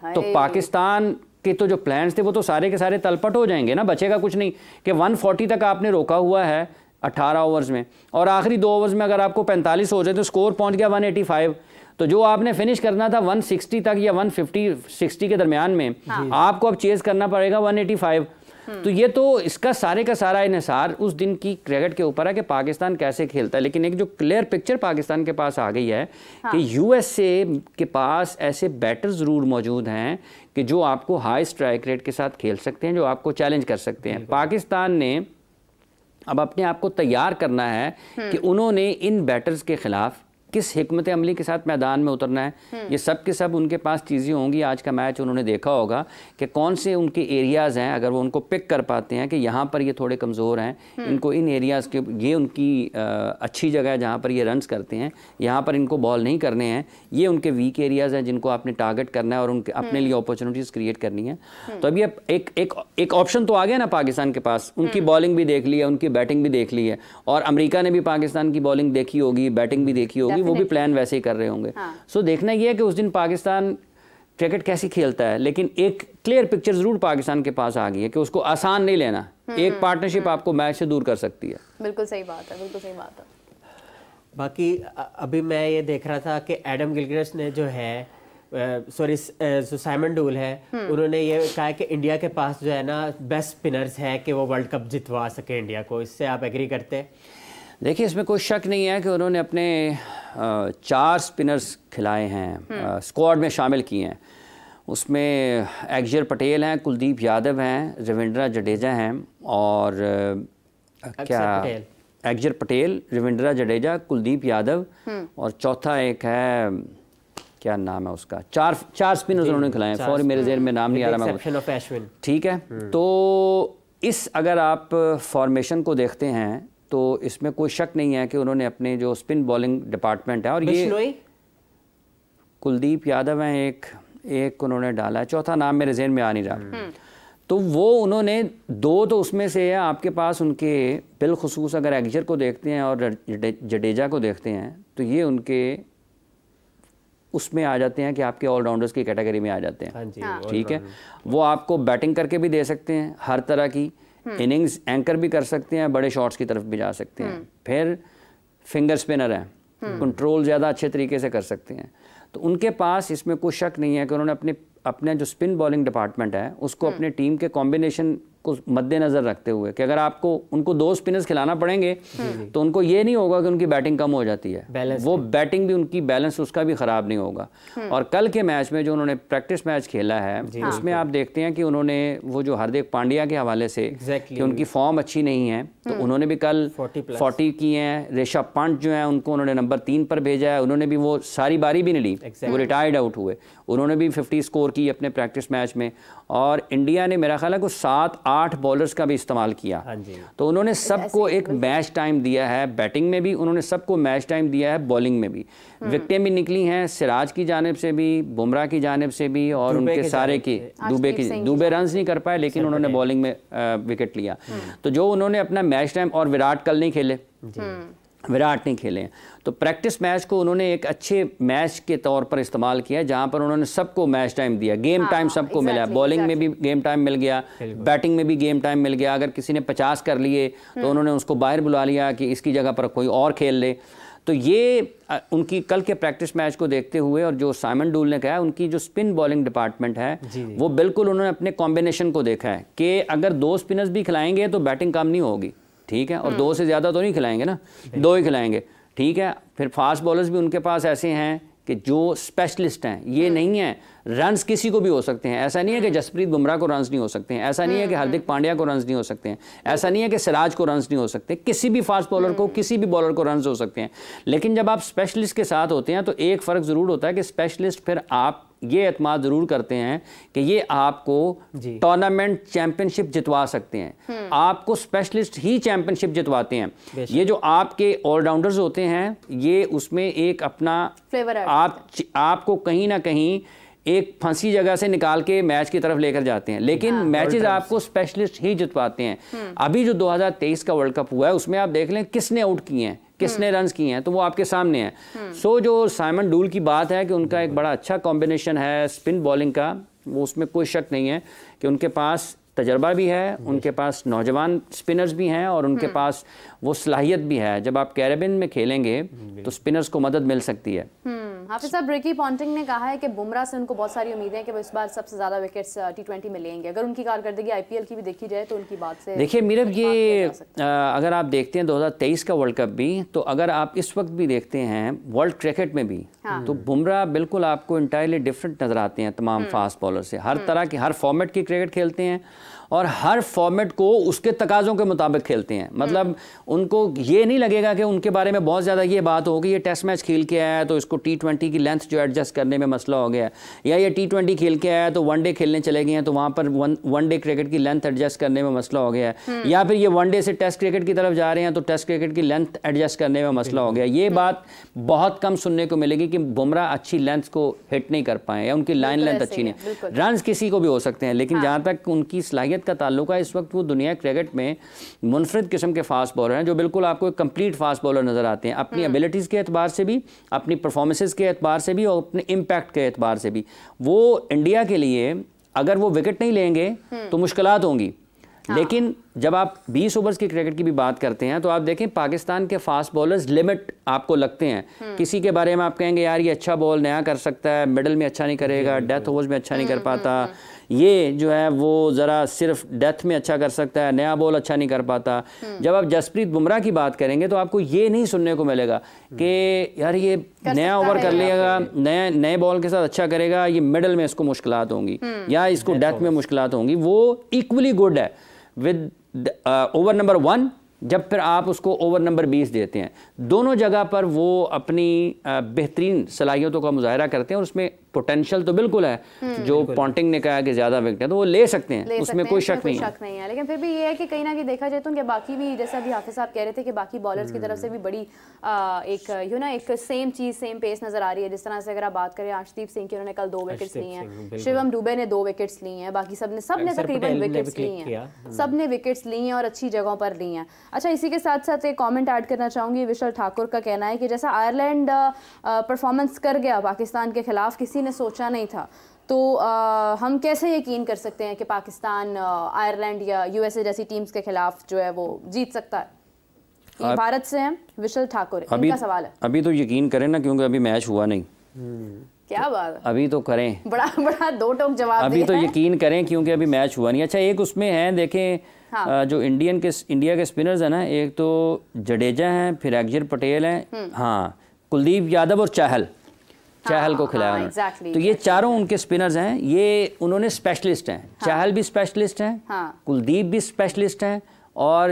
Speaker 3: तो पाकिस्तान के तो जो प्लान्स थे वो तो सारे के सारे तलपट हो जाएंगे ना, बचेगा कुछ नहीं। कि 140 तक आपने रोका हुआ है 18 ओवर्स में, और आखिरी 2 ओवर्स में अगर आपको 45 हो जाए तो स्कोर पहुंच गया 185, तो जो आपने फिनिश करना था 160 तक या 150-60 के दरमियान में, आपको अब चेज करना पड़ेगा 185। तो ये तो इसका सारे का सारा इन्हिसार उस दिन की क्रिकेट के ऊपर है कि पाकिस्तान कैसे खेलता है। लेकिन एक जो क्लियर पिक्चर पाकिस्तान के पास आ गई है कि यूएसए के पास ऐसे बैटर ज़रूर मौजूद हैं कि जो आपको हाई स्ट्राइक रेट के साथ खेल सकते हैं, जो आपको चैलेंज कर सकते हैं। पाकिस्तान ने अब अपने आप को तैयार करना है कि उन्होंने इन बैटर्स के खिलाफ किस हिकमत अमली के साथ मैदान में उतरना है। ये सब के सब उनके पास चीज़ें होंगी। आज का मैच उन्होंने देखा होगा कि कौन से उनके एरियाज़ हैं, अगर वो उनको पिक कर पाते हैं कि यहाँ पर ये थोड़े कमज़ोर हैं, इनको इन एरियाज़ के, ये उनकी अच्छी जगह है जहाँ पर ये रन्स करते हैं, यहाँ पर इनको बॉल नहीं करने हैं, ये उनके वीक एरियाज़ हैं जिनको आपने टारगेट करना है और उनके अपने लिए अपॉर्चुनिटीज़ क्रिएट करनी है। तो अभी एक ऑप्शन तो आ गया ना पाकिस्तान के पास, उनकी बॉलिंग भी देख ली है, उनकी बैटिंग भी देख ली है, और अमेरिका ने भी पाकिस्तान की बॉलिंग देखी होगी, बैटिंग भी देखी होगी, वो भी प्लान वैसे ही कर रहे होंगे। सो देखना यह है कि उस दिन पाकिस्तान क्रिकेट कैसी खेलता है। लेकिन एक क्लियर पिक्चर जरूर पाकिस्तान के पास आ गई है कि उसको आसान नहीं लेना। एक पार्टनरशिप आपको मैच से दूर कर सकती है।
Speaker 1: बिल्कुल सही बात है, बिल्कुल सही बात है।
Speaker 2: बाकी अभी मैं ये देख रहा था कि एडम गिलक्रिस्ट ने जो है जो साइमन डूल है, उन्होंने ये कहा कि इंडिया के पास जो है ना बेस्ट स्पिनर्स है कि वो वर्ल्ड कप जितवा सके इंडिया को। इससे आप एग्री करते हैं?
Speaker 3: देखिए, इसमें कोई शक नहीं है कि उन्होंने अपने 4 स्पिनर्स खिलाए हैं, स्क्वाड में शामिल किए हैं। उसमें अक्षर पटेल हैं, कुलदीप यादव हैं, रविंद्र जडेजा हैं, और अक्षर पटेल, रविंद्र जडेजा, कुलदीप यादव, और चौथा एक है, क्या नाम है उसका, 4 स्पिनर्स उन्होंने खिलाए हैं। सॉरी, मेरे ज़हन में नाम नहीं आ रहा, ठीक है। तो इस अगर आप फॉर्मेशन को देखते हैं तो इसमें कोई शक नहीं है कि उन्होंने अपने जो स्पिन बॉलिंग डिपार्टमेंट है, और ये कुलदीप यादव हैं, एक उन्होंने डाला है, चौथा नाम मेरे ज़हन में आ नहीं रहा। तो वो उन्होंने 2 तो उसमें से है आपके पास उनके, बिलखुसूस अगर अक्षर को देखते हैं और जडेजा को देखते हैं तो ये उनके उसमें आ जाते हैं कि आपके ऑलराउंडर्स की कैटेगरी में आ जाते हैं, ठीक है। वो आपको बैटिंग करके भी दे सकते हैं, हर तरह की इनिंग्स एंकर भी कर सकते हैं, बड़े शॉट्स की तरफ भी जा सकते हैं, फिर फिंगर स्पिनर हैं, कंट्रोल ज़्यादा अच्छे तरीके से कर सकते हैं। तो उनके पास इसमें कोई शक नहीं है कि उन्होंने अपने जो स्पिन बॉलिंग डिपार्टमेंट है उसको अपने टीम के कॉम्बिनेशन को मद्देनजर रखते हुए कि अगर आपको उनको 2 स्पिनर्स खिलाना पड़ेंगे तो उनको ये नहीं होगा कि उनकी बैटिंग कम हो जाती है, वो बैटिंग भी उनकी बैलेंस उसका भी ख़राब नहीं होगा। और कल के मैच में जो उन्होंने प्रैक्टिस मैच खेला है उसमें आप देखते हैं कि उन्होंने वो जो हार्दिक पांड्या के हवाले से कि उनकी फॉर्म अच्छी नहीं है, तो उन्होंने भी कल 40 किए हैं। ऋषभ पंत जो है उनको उन्होंने नंबर 3 पर भेजा है, उन्होंने भी वो सारी बारी भी नहीं ली, वो रिटायर्ड आउट हुए, उन्होंने भी 50 स्कोर की अपने प्रैक्टिस मैच में। और इंडिया ने मेरा ख्याल है कुछ 7-8 बॉलर्स का भी इस्तेमाल किया। तो उन्होंने सबको एक मैच टाइम दिया है, बैटिंग में भी उन्होंने सबको मैच टाइम दिया है, बॉलिंग में भी। विकेटें भी निकली हैं सिराज की जानिब से भी, बुमराह की जानिब से भी, और उनके सारे की दुबे रन नहीं कर पाए लेकिन उन्होंने बॉलिंग में विकेट लिया। तो जो उन्होंने अपना मैच टाइम, और विराट कल नहीं खेले, विराट नहीं खेले, तो प्रैक्टिस मैच को उन्होंने एक अच्छे मैच के तौर पर इस्तेमाल किया जहां पर उन्होंने सबको मैच टाइम दिया, गेम टाइम सबको मिला, बॉलिंग में भी गेम टाइम मिल गया, बैटिंग में भी गेम टाइम मिल गया। अगर किसी ने 50 कर लिए तो उन्होंने उसको बाहर बुला लिया कि इसकी जगह पर कोई और खेल ले। तो ये उनकी कल के प्रैक्टिस मैच को देखते हुए, और जो साइमन डूल ने कहा, उनकी जो स्पिन बॉलिंग डिपार्टमेंट है वो बिल्कुल उन्होंने अपने कॉम्बिनेशन को देखा है कि अगर 2 स्पिनर्स भी खिलाएंगे तो बैटिंग कम नहीं होगी, ठीक है, और 2 से ज़्यादा तो नहीं खिलाएंगे ना, 2 ही खिलाएंगे, ठीक है। फिर फास्ट बॉलर्स भी उनके पास ऐसे हैं कि जो स्पेशलिस्ट हैं, ये नहीं है रन्स किसी को भी हो सकते हैं, ऐसा नहीं है कि जसप्रीत बुमराह को रन्स नहीं हो सकते हैं, ऐसा नहीं है कि हार्दिक पांड्या को रन्स नहीं हो सकते हैं, ऐसा नहीं है कि सिराज को रन्स नहीं हो सकते, किसी भी फास्ट बॉलर को, किसी भी बॉलर को रन्स हो सकते हैं। लेकिन जब आप स्पेशलिस्ट के साथ होते हैं तो एक फ़र्क ज़रूर होता है कि स्पेशलिस्ट फिर आप ये एतमाद ज़रूर करते हैं कि ये आपको टूर्नामेंट चैंपियनशिप जितवा सकते हैं, आपको स्पेशलिस्ट ही चैंपियनशिप जितवाते हैं। ये जो आपके ऑलराउंडर्स होते हैं ये उसमें एक अपना फ्लेवर आपको कहीं ना कहीं एक फंसी जगह से निकाल के मैच की तरफ लेकर जाते हैं, लेकिन मैचेस आपको स्पेशलिस्ट ही जितवाते हैं। अभी जो 2023 का वर्ल्ड कप हुआ है उसमें आप देख लें किसने आउट किए हैं, किसने रन्स किए हैं, तो वो आपके सामने है। सो जो साइमन डूल की बात है कि उनका एक बड़ा अच्छा कॉम्बिनेशन है स्पिन बॉलिंग का, वो उसमें कोई शक नहीं है कि उनके पास तजर्बा भी है, उनके पास नौजवान स्पिनर्स भी हैं, और उनके पास वो सलाहियत भी है। जब आप कैरेबियन में खेलेंगे तो स्पिनर्स को मदद मिल सकती है।
Speaker 1: हाफिज साहब, रिकी पॉन्टिंग ने कहा है कि बुमराह से उनको बहुत सारी उम्मीदें हैं कि वो इस बार सबसे ज़्यादा विकेट्स T20 में लेंगे। अगर उनकी कारकर्दगी IPL की भी देखी जाए तो उनकी बात से
Speaker 3: देखिए मीरब, ये अगर आप देखते हैं 2023 का वर्ल्ड कप भी, तो अगर आप इस वक्त भी देखते हैं वर्ल्ड क्रिकेट में भी, तो बुमराह बिल्कुल आपको इंटायरली डिफरेंट नजर आते हैं तमाम फास्ट बॉलर से। हर तरह की, हर फॉर्मेट की क्रिकेट खेलते हैं और हर फॉर्मेट को उसके तकाज़ों के मुताबिक खेलते हैं। मतलब उनको ये नहीं लगेगा कि उनके बारे में बहुत ज़्यादा ये बात होगी ये टेस्ट मैच खेल के आया है तो इसको T20 की लेंथ जो एडजस्ट करने में मसला हो गया, या ये T20 खेल के आया है तो वनडे खेलने चले गए हैं तो वहाँ पर वनडे क्रिकेट की लेंथ एडजस्ट करने में मसला हो गया है, या फिर ये वनडे से टेस्ट क्रिकेट की तरफ जा रहे हैं तो टेस्ट क्रिकेट की लेंथ एडजस्ट करने में मसला हो गया। ये बात बहुत कम सुनने को मिलेगी कि बुमराह अच्छी लेंथ को हिट नहीं कर पाए या उनकी लाइन लेंथ अच्छी नहीं। रन किसी को भी हो सकते हैं, लेकिन जहाँ तक उनकी सलाहियत का ताल्लुक है, इस वक्त वो दुनिया क्रिकेट में मुनफरिद किस्म के फास्ट बॉलर हैं जो बिल्कुल आपको एक कंप्लीट फास्ट बॉलर नजर आते हैं, अपनी एबिलिटीज़ के एतबार से भी, अपनी परफॉर्मेंसेस के एतबार से भी और अपने इम्पैक्ट के एतबार से भी। वो इंडिया के लिए अगर वो विकेट नहीं लेंगे तो मुश्किलात होंगी। लेकिन जब आप 20 ओवर्स की क्रिकेट की भी बात करते हैं तो आप देखें पाकिस्तान के फास्ट बॉलर्स लिमिट आपको लगते हैं। किसी के बारे में आप कहेंगे यार ये अच्छा बॉल नया कर सकता है, मिडल में अच्छा नहीं करेगा, डेथ ओवर्स में अच्छा नहीं कर पाता, ये जो है वो ज़रा सिर्फ डेथ में अच्छा कर सकता है, नया बॉल अच्छा नहीं कर पाता। जब आप जसप्रीत बुमराह की बात करेंगे तो आपको ये नहीं सुनने को मिलेगा कि यार ये नया ओवर कर लेगा, नए बॉल के साथ अच्छा करेगा, ये मिडल में इसको मुश्किलात होंगी या इसको डेथ में मुश्किलात होंगी। वो इक्वली गुड है विद ओवर नंबर 1 जब फिर आप उसको ओवर नंबर 20 देते हैं। दोनों जगह पर वो अपनी बेहतरीन सलाहियतों का मुजाहरा करते हैं और उसमें पोटेंशियल तो बिल्कुल है। जो पॉन्टिंग ने कहा कि ज़्यादा विकेट है तो वो ले सकते हैं, उसमें कोई शक नहीं है।
Speaker 1: लेकिन फिर भी ये है कि कहीं ना कहीं देखा जाए तो उनके बाकी भी, जैसा अभी हाफिज साहब कह रहे थे कि बाकी बॉलर्स की तरफ से भी बड़ी एक सेम चीज़, सेम पेस नजर आ रही है। जिस तरह से अगर आप बात करें आर्शदीप सिंह की, उन्होंने कल 2 विकेट्स ली हैं, शिवम दुबे ने 2 विकेट्स ली हैं, बाकी सबने तकरीबन विकेट्स ली हैं, सबने विकेट्स ली हैं और अच्छी जगहों पर ली हैं। अच्छा, इसी के साथ साथ एक कॉमेंट ऐड करना चाहूँगी। विशाल ठाकुर का कहना है कि जैसा आयरलैंड परफॉर्मेंस कर गया पाकिस्तान के खिलाफ, किसी ने सोचा नहीं था, तो हम कैसे यकीन कर सकते हैं कि पाकिस्तान आयरलैंड या USA जैसी टीम्स के खिलाफ जो है वो जीत सकता है। ये भारत से हैं विशाल ठाकुर, इनका सवाल है।
Speaker 3: अभी तो यकीन करें ना, क्योंकि अभी मैच हुआ नहीं।
Speaker 1: क्या बात है।
Speaker 3: अभी तो करें,
Speaker 1: बड़ा बड़ा दो टोक जवाब
Speaker 3: अभी तो यकीन करें क्योंकि अभी मैच हुआ नहीं। अच्छा एक उसमें है देखें,
Speaker 1: हाँ।
Speaker 3: जो इंडिया के स्पिनर्स हैं ना, एक तो जडेजा हैं, फिर अक्षर पटेल हैं, हाँ कुलदीप यादव और चहल को खिलाया उन्होंने। तो ये चारों उनके स्पिनर्स हैं, ये उन्होंने स्पेशलिस्ट हैं। चहल भी स्पेशलिस्ट हैं, कुलदीप भी स्पेशलिस्ट हैं, और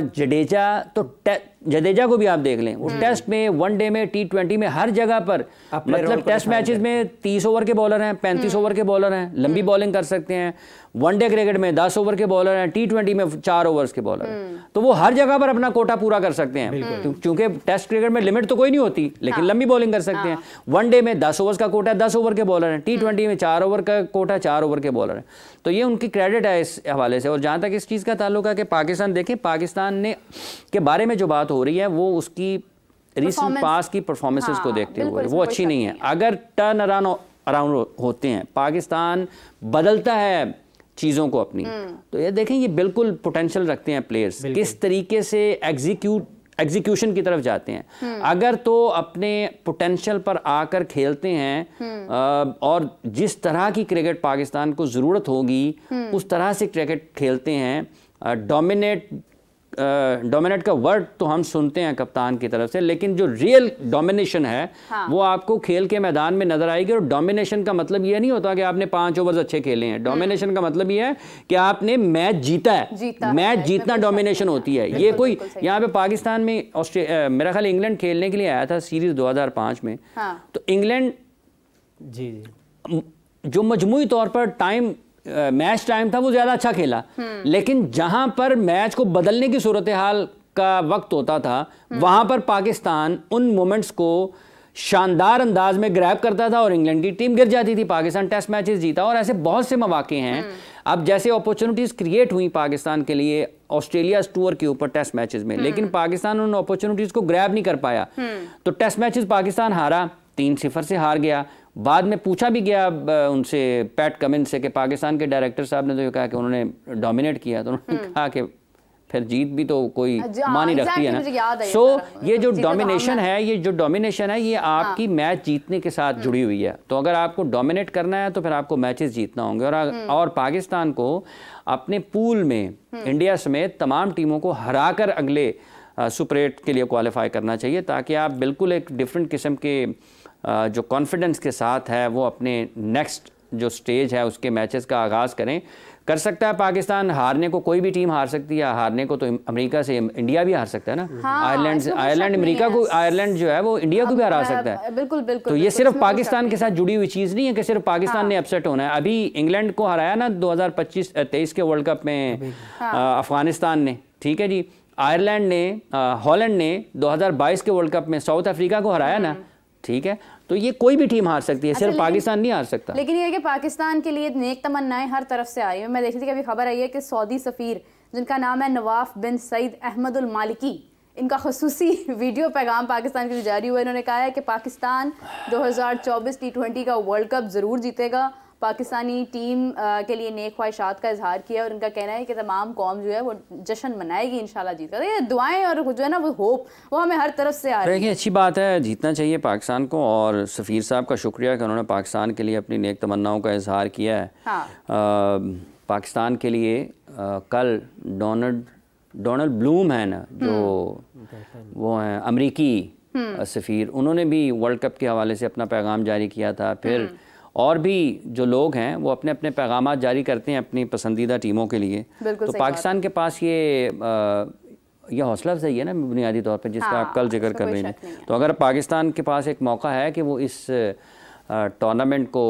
Speaker 3: जडेजा को भी आप देख लें, वो टेस्ट में, वनडे में, T20 में, हर जगह पर, मतलब टेस्ट मैचेस में 30 ओवर के बॉलर हैं, 35 ओवर के बॉलर हैं, लंबी बॉलिंग कर सकते हैं। वनडे क्रिकेट में 10 ओवर के बॉलर हैं, T20 में 4 ओवर्स के बॉलर हैं। तो वो हर जगह पर अपना कोटा पूरा कर सकते हैं, क्योंकि टेस्ट क्रिकेट में लिमिट तो कोई नहीं होती, लेकिन लंबी बॉलिंग कर सकते हैं। वनडे में 10 ओवर्स का कोटा, 10 ओवर के बॉलर हैं। T20 में 4 ओवर का कोटा, 4 ओवर के बॉलर हैं। तो ये उनकी क्रेडिट है इस हवाले से। और जहाँ तक इस चीज़ का ताल्लुक है कि पाकिस्तान, देखें पाकिस्तान ने के बारे में जो बात हो रही है वो उसकी रीसेंट पास की परफॉर्मेंसेस को देखते हुए वो अच्छी नहीं है। अगर टर्न अराउंड होते हैं, पाकिस्तान बदलता है चीज़ों को अपनी, तो ये देखें ये बिल्कुल पोटेंशियल रखते हैं प्लेयर्स, किस तरीके से एग्जीक्यूशन की तरफ जाते हैं। अगर तो अपने पोटेंशियल पर आकर खेलते हैं और जिस तरह की क्रिकेट पाकिस्तान को ज़रूरत होगी उस तरह से क्रिकेट खेलते हैं, डोमिनेट का वर्ड तो हम सुनते हैं कप्तान की तरफ से, लेकिन जो रियल डोमिनेशन है वो आपको खेल के मैदान में नजर आएगी। और डोमिनेशन का मतलब ये नहीं होता कि आपने 5 ओवर्स अच्छे खेले हैं। डोमिनेशन का मतलब ये है कि आपने मैच जीता है। मैच जीतना डोमिनेशन होती है। ये कोई यहाँ पे पाकिस्तान में मेरा ख्याल इंग्लैंड खेलने के लिए आया था सीरीज 2005 में, तो इंग्लैंड जो मजमूई तौर पर मैच टाइम था वो ज़्यादा अच्छा खेला, लेकिन जहां पर मैच को बदलने की सूरत हाल का वक्त होता था वहां पर पाकिस्तान उन मोमेंट्स को शानदार अंदाज में ग्रैब करता था और इंग्लैंड की टीम गिर जाती थी। पाकिस्तान टेस्ट मैचेस जीता। और ऐसे बहुत से मौके हैं। अब जैसे अपॉर्चुनिटीज़ क्रिएट हुई पाकिस्तान के लिए ऑस्ट्रेलिया टूर के ऊपर टेस्ट मैचेस में, लेकिन पाकिस्तान उन अपॉर्चुनिटीज़ को ग्रैब नहीं कर पाया। तो टेस्ट मैचेस पाकिस्तान हारा, 3-0 से हार गया। बाद में पूछा भी गया उनसे, पैट कमिंस से, कि पाकिस्तान के डायरेक्टर साहब ने तो ये कहा कि उन्होंने डोमिनेट किया, तो उन्होंने कहा कि फिर जीत भी तो कोई मानी रखती है ना। सो ये जो डोमिनेशन है, ये आपकी मैच जीतने के साथ जुड़ी हुई है। तो अगर आपको डोमिनेट करना है तो फिर आपको मैचेस जीतना होंगे। और पाकिस्तान को अपने पूल में इंडिया समेत तमाम टीमों को हराकर अगले सुपर 8 के लिए क्वालिफाई करना चाहिए, ताकि आप बिल्कुल एक डिफरेंट किस्म के जो कॉन्फिडेंस के साथ है वो अपने नेक्स्ट जो स्टेज है उसके मैचेस का आगाज़ करें। कर सकता है पाकिस्तान, हारने को कोई भी टीम हार सकती है, हारने को तो अमेरिका से इंडिया भी हार सकता है ना। आयरलैंड अमेरिका को, आयरलैंड जो है वो इंडिया को भी हरा सकता है।
Speaker 1: बिल्कुल बिल्कुल।
Speaker 3: तो ये सिर्फ पाकिस्तान के साथ जुड़ी हुई चीज़ नहीं है कि सिर्फ पाकिस्तान ने अपसेट होना है। अभी इंग्लैंड को हराया ना 2023 के वर्ल्ड कप में अफगानिस्तान ने, ठीक है जी। आयरलैंड ने, हॉलैंड ने 2022 के वर्ल्ड कप में साउथ अफ्रीका को हराया ना, ठीक है। तो ये कोई भी टीम हार सकती है, सिर्फ पाकिस्तान नहीं हार सकता।
Speaker 1: लेकिन ये है कि पाकिस्तान के लिए नेक तमन्नाएं हर तरफ से आ रही हैं। मैं देख रही थी कि अभी खबर आई है कि सऊदी सफ़ीर, जिनका नाम है नवाफ बिन सईद अहमदुल मालिकी, इनका खसूसी वीडियो पैगाम पाकिस्तान के लिए जारी हुआ। इन्होंने कहा है कि पाकिस्तान 2024 T20 का वर्ल्ड कप ज़रूर जीतेगा। पाकिस्तानी टीम के लिए नेक ख्वाहिशात का इजहार किया और इनका कहना है कि तमाम कौम जो है वो जश्न मनाएगी इंशाल्लाह जीत कर। ये दुआएं और जो है ना वो होप वो हमें हर तरफ से आ रही है।
Speaker 3: अच्छी बात है, जीतना चाहिए पाकिस्तान को। और सफ़ीर साहब का शुक्रिया कि उन्होंने पाकिस्तान के लिए अपनी नेक तमन्नाओं का इजहार किया है। पाकिस्तान के लिए कल डोनाल्ड ब्लूम है ना, जो वो हैं अमरीकी सफ़ीर, उन्होंने भी वर्ल्ड कप के हवाले से अपना पैगाम जारी किया था। फिर और भी जो लोग हैं वो अपने अपने पैगाम जारी करते हैं अपनी पसंदीदा टीमों के लिए। तो पाकिस्तान के पास ये हौसला अफजाई है ना बुनियादी तौर पर, जिसका आप कल जिक्र कर रहे हैं। तो अगर पाकिस्तान के पास एक मौका है कि वो इस टूर्नामेंट को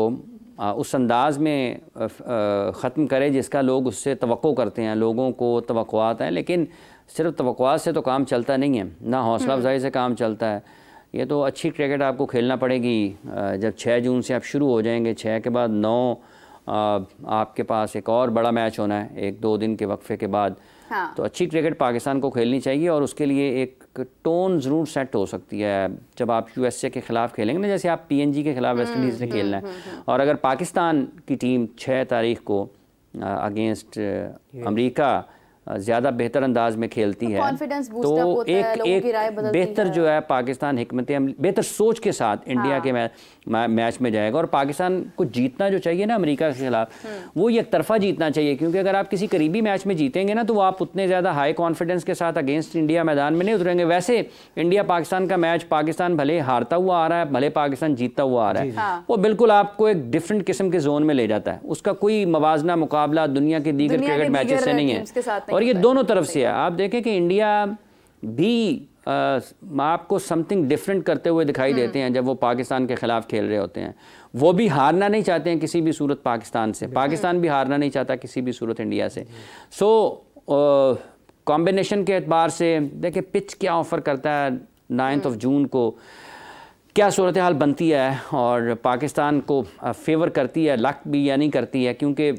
Speaker 3: उस अंदाज में ख़त्म करे जिसका लोग उससे तवक्को करते हैं, लोगों को तवक्कुआत हैं, लेकिन सिर्फ तवक्कुआत से तो काम चलता नहीं है, ना हौसला अफजाई से काम चलता है। ये तो अच्छी क्रिकेट आपको खेलना पड़ेगी। जब 6 जून से आप शुरू हो जाएंगे, 6 के बाद 9 आपके पास एक और बड़ा मैच होना है 1-2 दिन के वक्फे के बाद। तो अच्छी क्रिकेट पाकिस्तान को खेलनी चाहिए और उसके लिए एक टोन ज़रूर सेट हो सकती है जब आप USA के ख़िलाफ़ खेलेंगे ना, जैसे आप PNG के ख़िलाफ़ वेस्ट इंडीज़ से खेलना है। और अगर पाकिस्तान की टीम 6 तारीख को अगेंस्ट अमेरिका ज़्यादा बेहतर अंदाज में खेलती है, तो एक बेहतर जो है पाकिस्तान हिकमत अमली, बेहतर सोच के साथ इंडिया के मैच में जाएगा। और पाकिस्तान को जीतना जो चाहिए ना अमेरिका के खिलाफ, वो एक तरफा जीतना चाहिए, क्योंकि अगर आप किसी करीबी मैच में जीतेंगे ना तो आप उतने ज़्यादा हाई कॉन्फिडेंस के साथ अगेंस्ट इंडिया मैदान में नहीं उतरेंगे। वैसे इंडिया पाकिस्तान का मैच, पाकिस्तान भले हारता हुआ आ रहा है, भले पाकिस्तान जीतता हुआ आ रहा है, वो बिल्कुल आपको एक डिफरेंट किस्म के जोन में ले जाता है। उसका कोई मवाजना मुकाबला दुनिया के दीगर क्रिकेट मैचेस से नहीं है, और ये दोनों तरफ से है। आप देखें कि इंडिया भी आपको समथिंग डिफरेंट करते हुए दिखाई देते हैं जब वो पाकिस्तान के खिलाफ खेल रहे होते हैं। वो भी हारना नहीं चाहते हैं किसी भी सूरत पाकिस्तान से, पाकिस्तान भी हारना नहीं चाहता किसी भी सूरत इंडिया से। सो कॉम्बिनेशन के एतबार से देखिए पिच क्या ऑफ़र करता है 9 जून को, क्या सूरत हाल बनती है, और पाकिस्तान को फेवर करती है लक भी या नहीं करती है, क्योंकि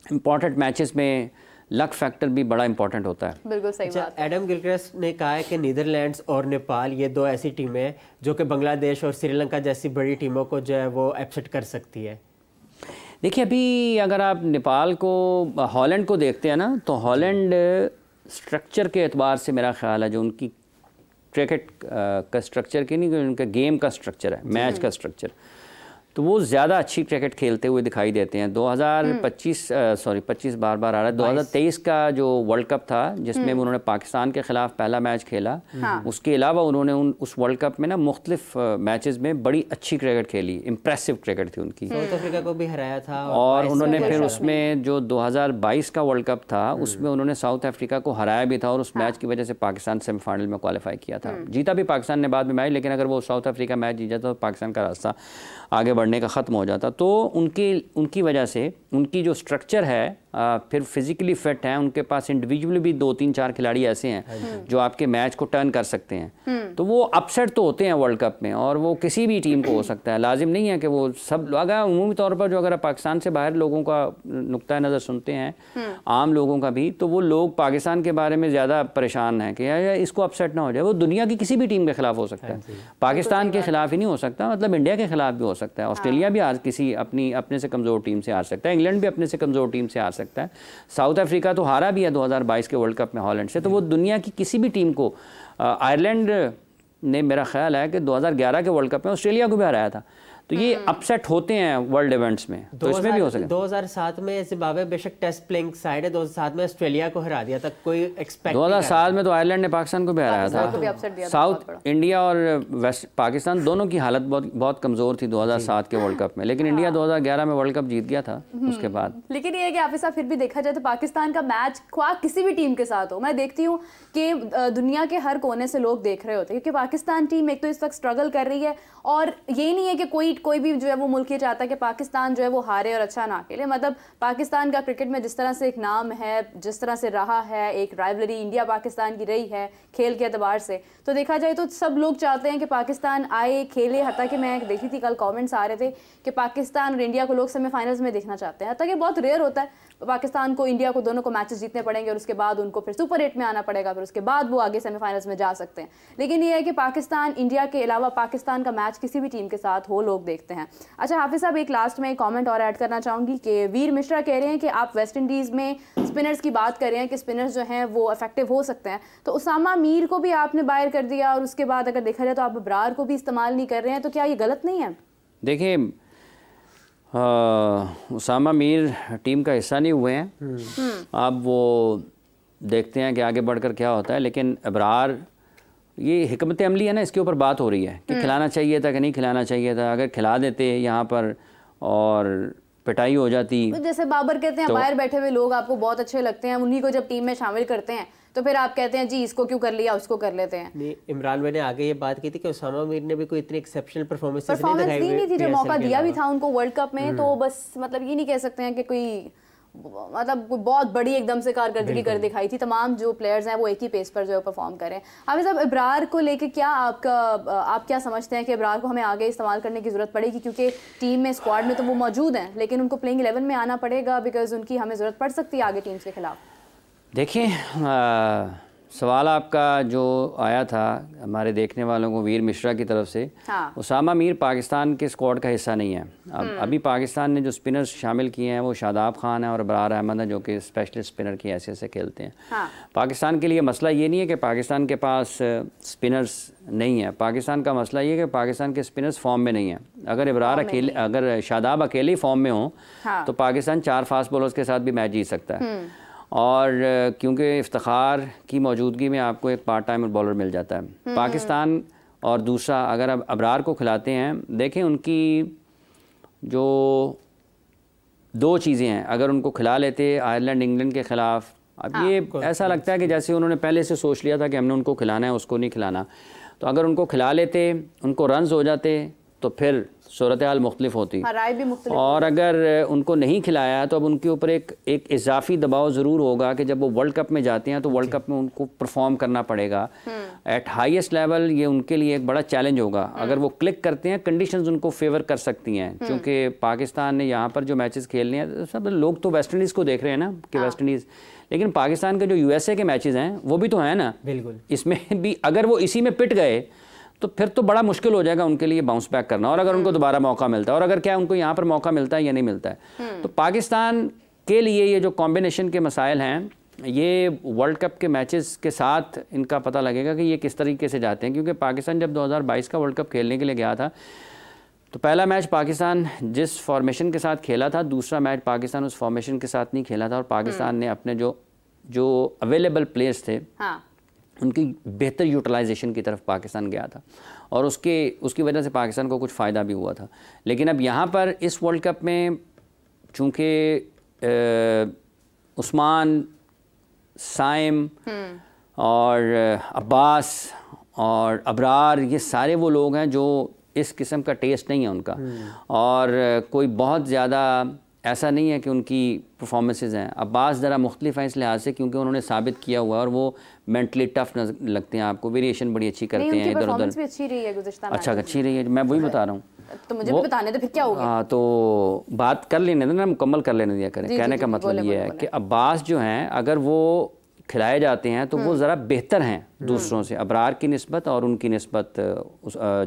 Speaker 3: इम्पॉर्टेंट मैचेस में लक फैक्टर भी बड़ा इंपॉर्टेंट होता है।
Speaker 1: बिल्कुल सही बात।
Speaker 2: एडम गिलक्रिस्ट ने कहा है कि नीदरलैंड्स और नेपाल ये दो ऐसी टीमें हैं जो कि बांग्लादेश और श्रीलंका जैसी बड़ी टीमों को जो है वो अपसेट कर सकती है। देखिए
Speaker 3: अभी अगर आप नेपाल को, हॉलैंड को देखते हैं ना, तो हॉलैंड स्ट्रक्चर के एतबार से मेरा ख्याल है जो उनकी क्रिकेट का स्ट्रक्चर की नहीं, उनका गेम का स्ट्रक्चर है, मैच का स्ट्रक्चर, तो वो ज़्यादा अच्छी क्रिकेट खेलते हुए दिखाई देते हैं। 2025 बार आ रहा है, 2023 का जो वर्ल्ड कप था जिसमें उन्होंने पाकिस्तान के ख़िलाफ़ पहला मैच खेला, उसके अलावा उन्होंने उस वर्ल्ड कप में ना मुख्तलिफ मैचेस में बड़ी अच्छी क्रिकेट खेली, इम्प्रेसिव क्रिकेट थी उनकी,
Speaker 2: साउथ अफ्रीका को भी हराया था।
Speaker 3: और उन्होंने फिर उसमें जो 2022 का वर्ल्ड कप था उसमें उन्होंने साउथ अफ्रीका को हराया भी था, और उस मैच की वजह से पाकिस्तान सेमीफाइनल में क्वालिफाई किया था। जीता भी पाकिस्तान ने बाद में मैच, लेकिन अगर वो साउथ अफ्रीका मैच जीत जाता तो पाकिस्तान का रास्ता आगे बढ़ने का ख़त्म हो जाता। तो उनकी वजह से उनकी जो स्ट्रक्चर है, फिर फिज़िकली फिट हैं, उनके पास इंडिविजुअली भी 2-3-4 खिलाड़ी ऐसे हैं जो आपके मैच को टर्न कर सकते हैं। तो वो अपसेट तो होते हैं वर्ल्ड कप में, और वो किसी भी टीम को हो सकता है, लाजिम नहीं है कि वो सब। अगर उमूमी तौर पर जो अगर पाकिस्तान से बाहर लोगों का नुक्ता नज़र सुनते हैं, आम लोगों का भी, तो वो लोग पाकिस्तान के बारे में ज़्यादा परेशान हैं कि यार इसको अपसेट ना हो जाए। वो दुनिया की किसी भी टीम के खिलाफ हो सकता है, पाकिस्तान के खिलाफ ही नहीं हो सकता, मतलब इंडिया के खिलाफ भी हो सकता है। ऑस्ट्रेलिया भी आज किसी अपने से कमज़ोर टीम से हार सकता है, इंग्लैंड भी अपने से कमज़ोर टीम से हार सकता है, साउथ अफ्रीका तो हारा भी है 2022 के वर्ल्ड कप में हॉलैंड से। तो वो दुनिया की किसी भी टीम को, आयरलैंड ने मेरा ख्याल है कि 2011 के वर्ल्ड कप में ऑस्ट्रेलिया को भी हराया था। तो ये अपसेट होते हैं वर्ल्ड इवेंट्स में, तो इसमें भी हो सकता है।
Speaker 2: 2007 में जिम्बाब्वे बेशक टेस्ट प्लेइंग साइड है, 2007 में ऑस्ट्रेलिया को हरा दिया था, कोई एक्सपेक्ट
Speaker 3: 2007 में तो आयरलैंड ने पाकिस्तान को भी हराया था। साउथ इंडिया और वेस्ट पाकिस्तान दोनों की हालत बहुत कमज़ोर थी 2007 के वर्ल्ड कप में, लेकिन इंडिया 2011 में वर्ल्ड कप जीत गया था उसके बाद।
Speaker 1: लेकिन ये है कि हाफिज़ साहब फिर भी देखा जाए तो पाकिस्तान का मैच ख्वाह किसी भी टीम के साथ हो, मैं देखती हूँ कि दुनिया के हर कोने से लोग देख रहे होते हैं, क्योंकि पाकिस्तान टीम एक तो इस वक्त स्ट्रगल कर रही है, और ये नहीं है कि कोई भी जो है वो मुल्क ये चाहता है कि पाकिस्तान जो है वो हारे और अच्छा ना खेले। मतलब पाकिस्तान का क्रिकेट में जिस तरह से एक नाम है, जिस तरह से रहा है, एक राइवलरी इंडिया पाकिस्तान की रही है खेल के एतबार से, तो देखा जाए तो सब लोग चाहते हैं कि पाकिस्तान आए खेले। हत्ता कि मैं देखी थी कल कमेंट्स आ रहे थे कि पाकिस्तान और इंडिया को लोग सेमीफाइनल्स में देखना चाहते हैं। हत्ता कि बहुत रेयर होता है पाकिस्तान को, इंडिया को, दोनों को मैचेस जीतने पड़ेंगे और उसके बाद उनको फिर सुपर 8 में आना पड़ेगा, फिर उसके बाद वो आगे सेमीफाइनल्स में जा सकते हैं। लेकिन ये है कि पाकिस्तान इंडिया के अलावा पाकिस्तान का मैच किसी भी टीम के साथ हो लोग देखते हैं। अच्छा हाफिज़ साहब, एक लास्ट में कमेंट और ऐड करना चाहूँगी कि वीर मिश्रा कह रहे हैं कि आप वेस्ट इंडीज़ में स्पिनर्स की बात कर रहे हैं कि स्पिनर्स जो हैं वो इफेक्टिव हो सकते हैं, तो उसामा मीर को भी आपने बाहर कर दिया, और उसके बाद अगर देखा जाए तो आप अबरार को भी इस्तेमाल नहीं कर रहे हैं, तो क्या ये गलत नहीं है?
Speaker 3: देखिए उसामा मीर टीम का हिस्सा नहीं हुए हैं, अब वो देखते हैं कि आगे बढ़कर क्या होता है। लेकिन अबरार, ये हिकमत अमली है ना, इसके ऊपर बात हो रही है कि खिलाना चाहिए था कि नहीं खिलाना चाहिए था। अगर खिला देते यहाँ पर और पिटाई हो जाती,
Speaker 1: तो जैसे बाबर कहते हैं तो बाहर बैठे हुए लोग आपको बहुत अच्छे लगते हैं, उन्हीं को जब टीम में शामिल करते हैं तो फिर आप कहते हैं जी इसको क्यों कर लिया, उसको कर लेते हैं।
Speaker 2: नहीं, इमरान भाई ने आगे ये बात की थी कि उसामा मीर ने भी कोई इतनी एक्सेप्शनल परफॉर्मेंस
Speaker 1: नहीं थी, जो मौका दिया भी था उनको वर्ल्ड कप में, तो बस मतलब ये नहीं कह सकते हैं कि कोई मतलब बहुत बड़ी एकदम से कारकर्दगी कर दिखाई थी। तमाम जो प्लेयर्स हैं वो एक ही पेस पर जो है परफॉर्म कर रहे हैं। हाफिज़ साहब, इब्रार को लेके क्या आप क्या समझते हैं कि इब्रार को हमें आगे इस्तेमाल करने की ज़रूरत पड़ेगी? क्योंकि टीम में, स्क्वाड में तो वो मौजूद हैं, लेकिन उनको प्लेइंग 11 में आना पड़ेगा, बिकॉज उनकी हमें ज़रूरत पड़ सकती है आगे टीम्स के खिलाफ।
Speaker 3: देखिए सवाल आपका जो आया था हमारे देखने वालों को वीर मिश्रा की तरफ से,
Speaker 1: हाँ।
Speaker 3: उसामा मीर पाकिस्तान के स्क्वाड का हिस्सा नहीं है। अभी पाकिस्तान ने जो स्पिनर्स शामिल किए हैं वो शादाब खान है और अबरार अहमद है, जो कि स्पेशलिस्ट स्पिनर की हैसियत से खेलते हैं।
Speaker 1: हाँ।
Speaker 3: पाकिस्तान के लिए मसला ये नहीं है कि पाकिस्तान के पास स्पिनर्स नहीं है, पाकिस्तान का मसला ये है कि पाकिस्तान के स्पिनर्स फॉर्म में नहीं है। अगर शादाब अकेले फॉर्म में हो तो पाकिस्तान 4 फास्ट बॉलर्स के साथ भी मैच जीत सकता है। और क्योंकि इफ्तिखार की मौजूदगी में आपको एक पार्ट टाइम बॉलर मिल जाता है पाकिस्तान। और दूसरा, अगर अब अबरार को खिलाते हैं, देखें उनकी जो 2 चीज़ें हैं, अगर उनको खिला लेते आयरलैंड इंग्लैंड के ख़िलाफ़, अब ये ऐसा लगता है कि जैसे उन्होंने पहले से सोच लिया था कि हमने उनको खिलाना है, उसको नहीं खिलाना। तो अगर उनको खिला लेते, उनको रन्स हो जाते, तो फिर सूरत हाल मुख्तलिफ होती।
Speaker 1: राय भी मुख्तलिफ। और
Speaker 3: अगर उनको नहीं खिलाया तो अब उनके ऊपर एक इजाफी दबाव ज़रूर होगा कि जब वो वर्ल्ड कप में जाते हैं तो वर्ल्ड कप में उनको परफॉर्म करना पड़ेगा एट हाईएस्ट लेवल। ये उनके लिए एक बड़ा चैलेंज होगा। अगर वो क्लिक करते हैं, कंडीशंस उनको फेवर कर सकती हैं, क्योंकि पाकिस्तान ने यहाँ पर जो मैचेस खेलने हैं, सब लोग तो वेस्ट इंडीज़ को देख रहे हैं ना कि वेस्ट इंडीज़, लेकिन पाकिस्तान के जो यूएसए के मैचेस हैं वो भी तो हैं ना।
Speaker 2: बिल्कुल।
Speaker 3: इसमें भी अगर वो इसी में पिट गए तो फिर तो बड़ा मुश्किल हो जाएगा उनके लिए बाउंस बैक करना। और अगर उनको दोबारा मौका मिलता है, और अगर क्या उनको यहाँ पर मौका मिलता है या नहीं मिलता है, तो पाकिस्तान के लिए ये जो कॉम्बिनेशन के मसाइल हैं, ये वर्ल्ड कप के मैचेस के साथ इनका पता लगेगा कि ये किस तरीके से जाते हैं। क्योंकि पाकिस्तान जब 2022 का वर्ल्ड कप खेलने के लिए गया था तो पहला मैच पाकिस्तान जिस फॉर्मेशन के साथ खेला था, दूसरा मैच पाकिस्तान उस फॉर्मेशन के साथ नहीं खेला था। और पाकिस्तान ने अपने जो अवेलेबल प्लेयर्स थे, हाँ, उनकी बेहतर यूटिलाइजेशन की तरफ पाकिस्तान गया था, और उसकी वजह से पाकिस्तान को कुछ फ़ायदा भी हुआ था। लेकिन अब यहाँ पर इस वर्ल्ड कप में चूँकि उस्मान, साइम और अब्बास और अबरार, ये सारे वो लोग हैं जो इस किस्म का टेस्ट नहीं है उनका, और कोई बहुत ज़्यादा ऐसा नहीं है कि उनकी परफॉर्मेंसेस हैं। अब्बास ज़रा मुख्तलिफ हैं इस लिहाज से क्योंकि उन्होंने साबित किया हुआ है और वो मेंटली टफ लगते हैं आपको, वेरिएशन बड़ी अच्छी करते हैं इधर उधर।
Speaker 1: अच्छी रही है गुज़िश्ता में।
Speaker 3: अच्छा, अच्छी रही है, मैं वही बता रहा हूँ।
Speaker 1: तो मुझे भी बताने दो फिर क्या होगा।
Speaker 3: हाँ, तो बात कर लेने देना, मुकम्मल कर लेने दिया करें। कहने का मतलब ये है कि अब्बास जो हैं, अगर वो खिलाए जाते हैं तो वो ज़रा बेहतर हैं दूसरों से, अबरार की निस्बत और उनकी निस्बत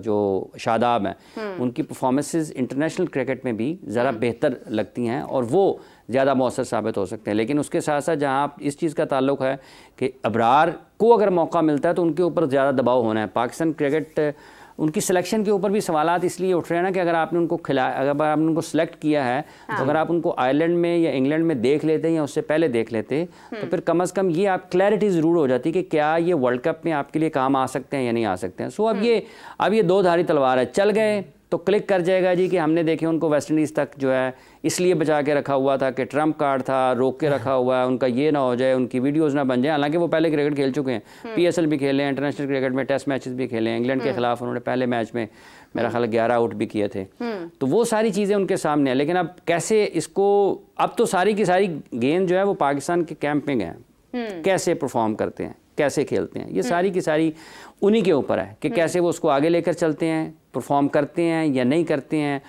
Speaker 3: जो शादाब हैं, उनकी परफॉर्मेंसेस इंटरनेशनल क्रिकेट में भी ज़रा बेहतर लगती हैं और वो ज़्यादा मौसर साबित हो सकते हैं। लेकिन उसके साथ साथ जहाँ इस चीज़ का ताल्लुक है कि अबरार को अगर मौका मिलता है तो उनके ऊपर ज़्यादा दबाव होना है। पाकिस्तान क्रिकेट उनकी सिलेक्शन के ऊपर भी सवालात इसलिए उठ रहे हैं ना कि अगर आपने उनको अगर आपने उनको सेलेक्ट किया है, तो अगर आप उनको आयरलैंड में या इंग्लैंड में देख लेते या उससे पहले देख लेते तो फिर कम से कम ये आप क्लैरिटी ज़रूर हो जाती कि क्या ये वर्ल्ड कप में आपके लिए काम आ सकते हैं या नहीं आ सकते हैं। सो अब ये दो धारी तलवार है, चल गए तो क्लिक कर जाएगा जी कि हमने देखे उनको वेस्ट इंडीज़ तक जो है इसलिए बचा के रखा हुआ था कि ट्रम्प कार्ड था, रोक के रखा हुआ है, उनका ये ना हो जाए, उनकी वीडियोस ना बन जाए। हालांकि वो पहले क्रिकेट खेल चुके हैं, पीएसएल भी खेले हैं, इंटरनेशनल क्रिकेट में टेस्ट मैचेस भी खेले हैं। इंग्लैंड के खिलाफ उन्होंने पहले मैच में मेरा ख्याल 11 आउट भी किए थे। तो वो सारी चीज़ें उनके सामने हैं। लेकिन अब कैसे इसको, अब तो सारी की सारी गेंद जो है वो पाकिस्तान के कैंप में है, कैसे परफॉर्म करते हैं, कैसे खेलते हैं, ये सारी की सारी उन्हीं के ऊपर है कि कैसे वो उसको आगे लेकर चलते हैं, परफॉर्म करते हैं या नहीं करते हैं।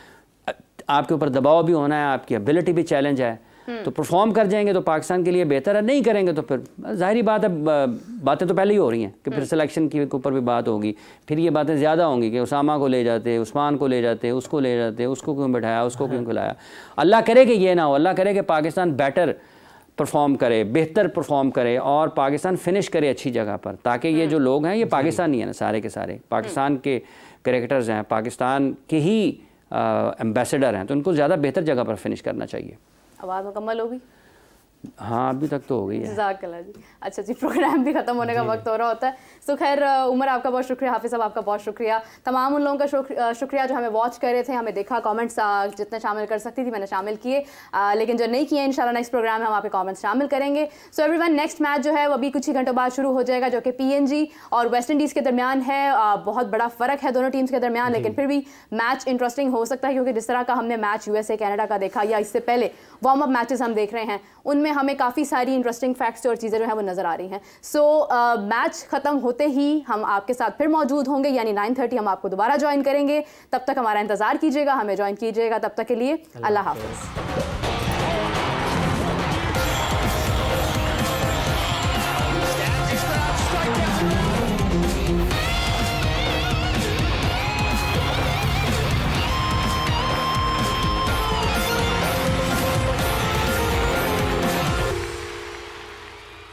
Speaker 3: आपके ऊपर दबाव भी होना है, आपकी एबिलिटी भी चैलेंज है। तो परफॉर्म कर जाएंगे तो पाकिस्तान के लिए बेहतर है, नहीं करेंगे तो फिर जाहिर बात है, बातें तो पहले ही हो रही हैं कि फिर सिलेक्शन के ऊपर भी बात होगी, फिर ये बातें ज़्यादा होंगी कि उसामा को ले जाते, उस्मान को ले जाते, उसको ले जाते, उसको क्यों बैठाया, उसको क्यों खिलाया। अल्लाह करे कि ये ना हो, अल्लाह करे कि पाकिस्तान बेटर परफॉर्म करे, बेहतर परफॉर्म करे और पाकिस्तान फिनिश करे अच्छी जगह पर, ताकि ये जो लोग हैं ये पाकिस्तानी है ना, सारे के सारे पाकिस्तान के क्रिकेटर्स हैं, पाकिस्तान के ही एम्बेसडर हैं, तो उनको ज़्यादा बेहतर जगह पर फिनिश करना चाहिए।
Speaker 1: आवाज़ मुकम्मल होगी?
Speaker 3: हाँ, अभी तक तो हो गई है।
Speaker 1: जज़ाकल्लाह जी। अच्छा जी, प्रोग्राम भी ख़त्म होने का वक्त हो रहा होता है। सो खैर, उमर आपका बहुत शुक्रिया, हाफिज़ साहब आपका बहुत शुक्रिया, तमाम उन लोगों का शुक्रिया जो हमें वॉच कर रहे थे, हमें देखा, कमेंट्स जितने शामिल कर सकती थी मैंने शामिल किए, लेकिन जो नहीं किए इंशाल्लाह नेक्स्ट प्रोग्राम में हम आपके कमेंट्स शामिल करेंगे। सो एवरीवन, नेक्स्ट मैच जो है वो अभी कुछ ही घंटों बाद शुरू हो जाएगा, जो कि PNG और वेस्ट इंडीज़ के दरमियान है। बहुत बड़ा फ़र्क है दोनों टीम्स के दरमियान, लेकिन फिर भी मैच इंटरेस्टिंग हो सकता है, क्योंकि जिस तरह का हमने मैच USA कनाडा का देखा या इससे पहले वार्म अप मैचेस हम देख रहे हैं, उनमें हमें काफ़ी सारी इंटरेस्टिंग फैक्ट्स और चीज़ें जो हैं वो नज़र आ रही हैं। सो मैच ख़त्म होते ही हम आपके साथ फिर मौजूद होंगे, यानी 9:30 हम आपको दोबारा ज्वाइन करेंगे। तब तक हमारा इंतज़ार कीजिएगा, हमें ज्वाइन कीजिएगा। तब तक के लिए अल्लाह हाफ़िज़।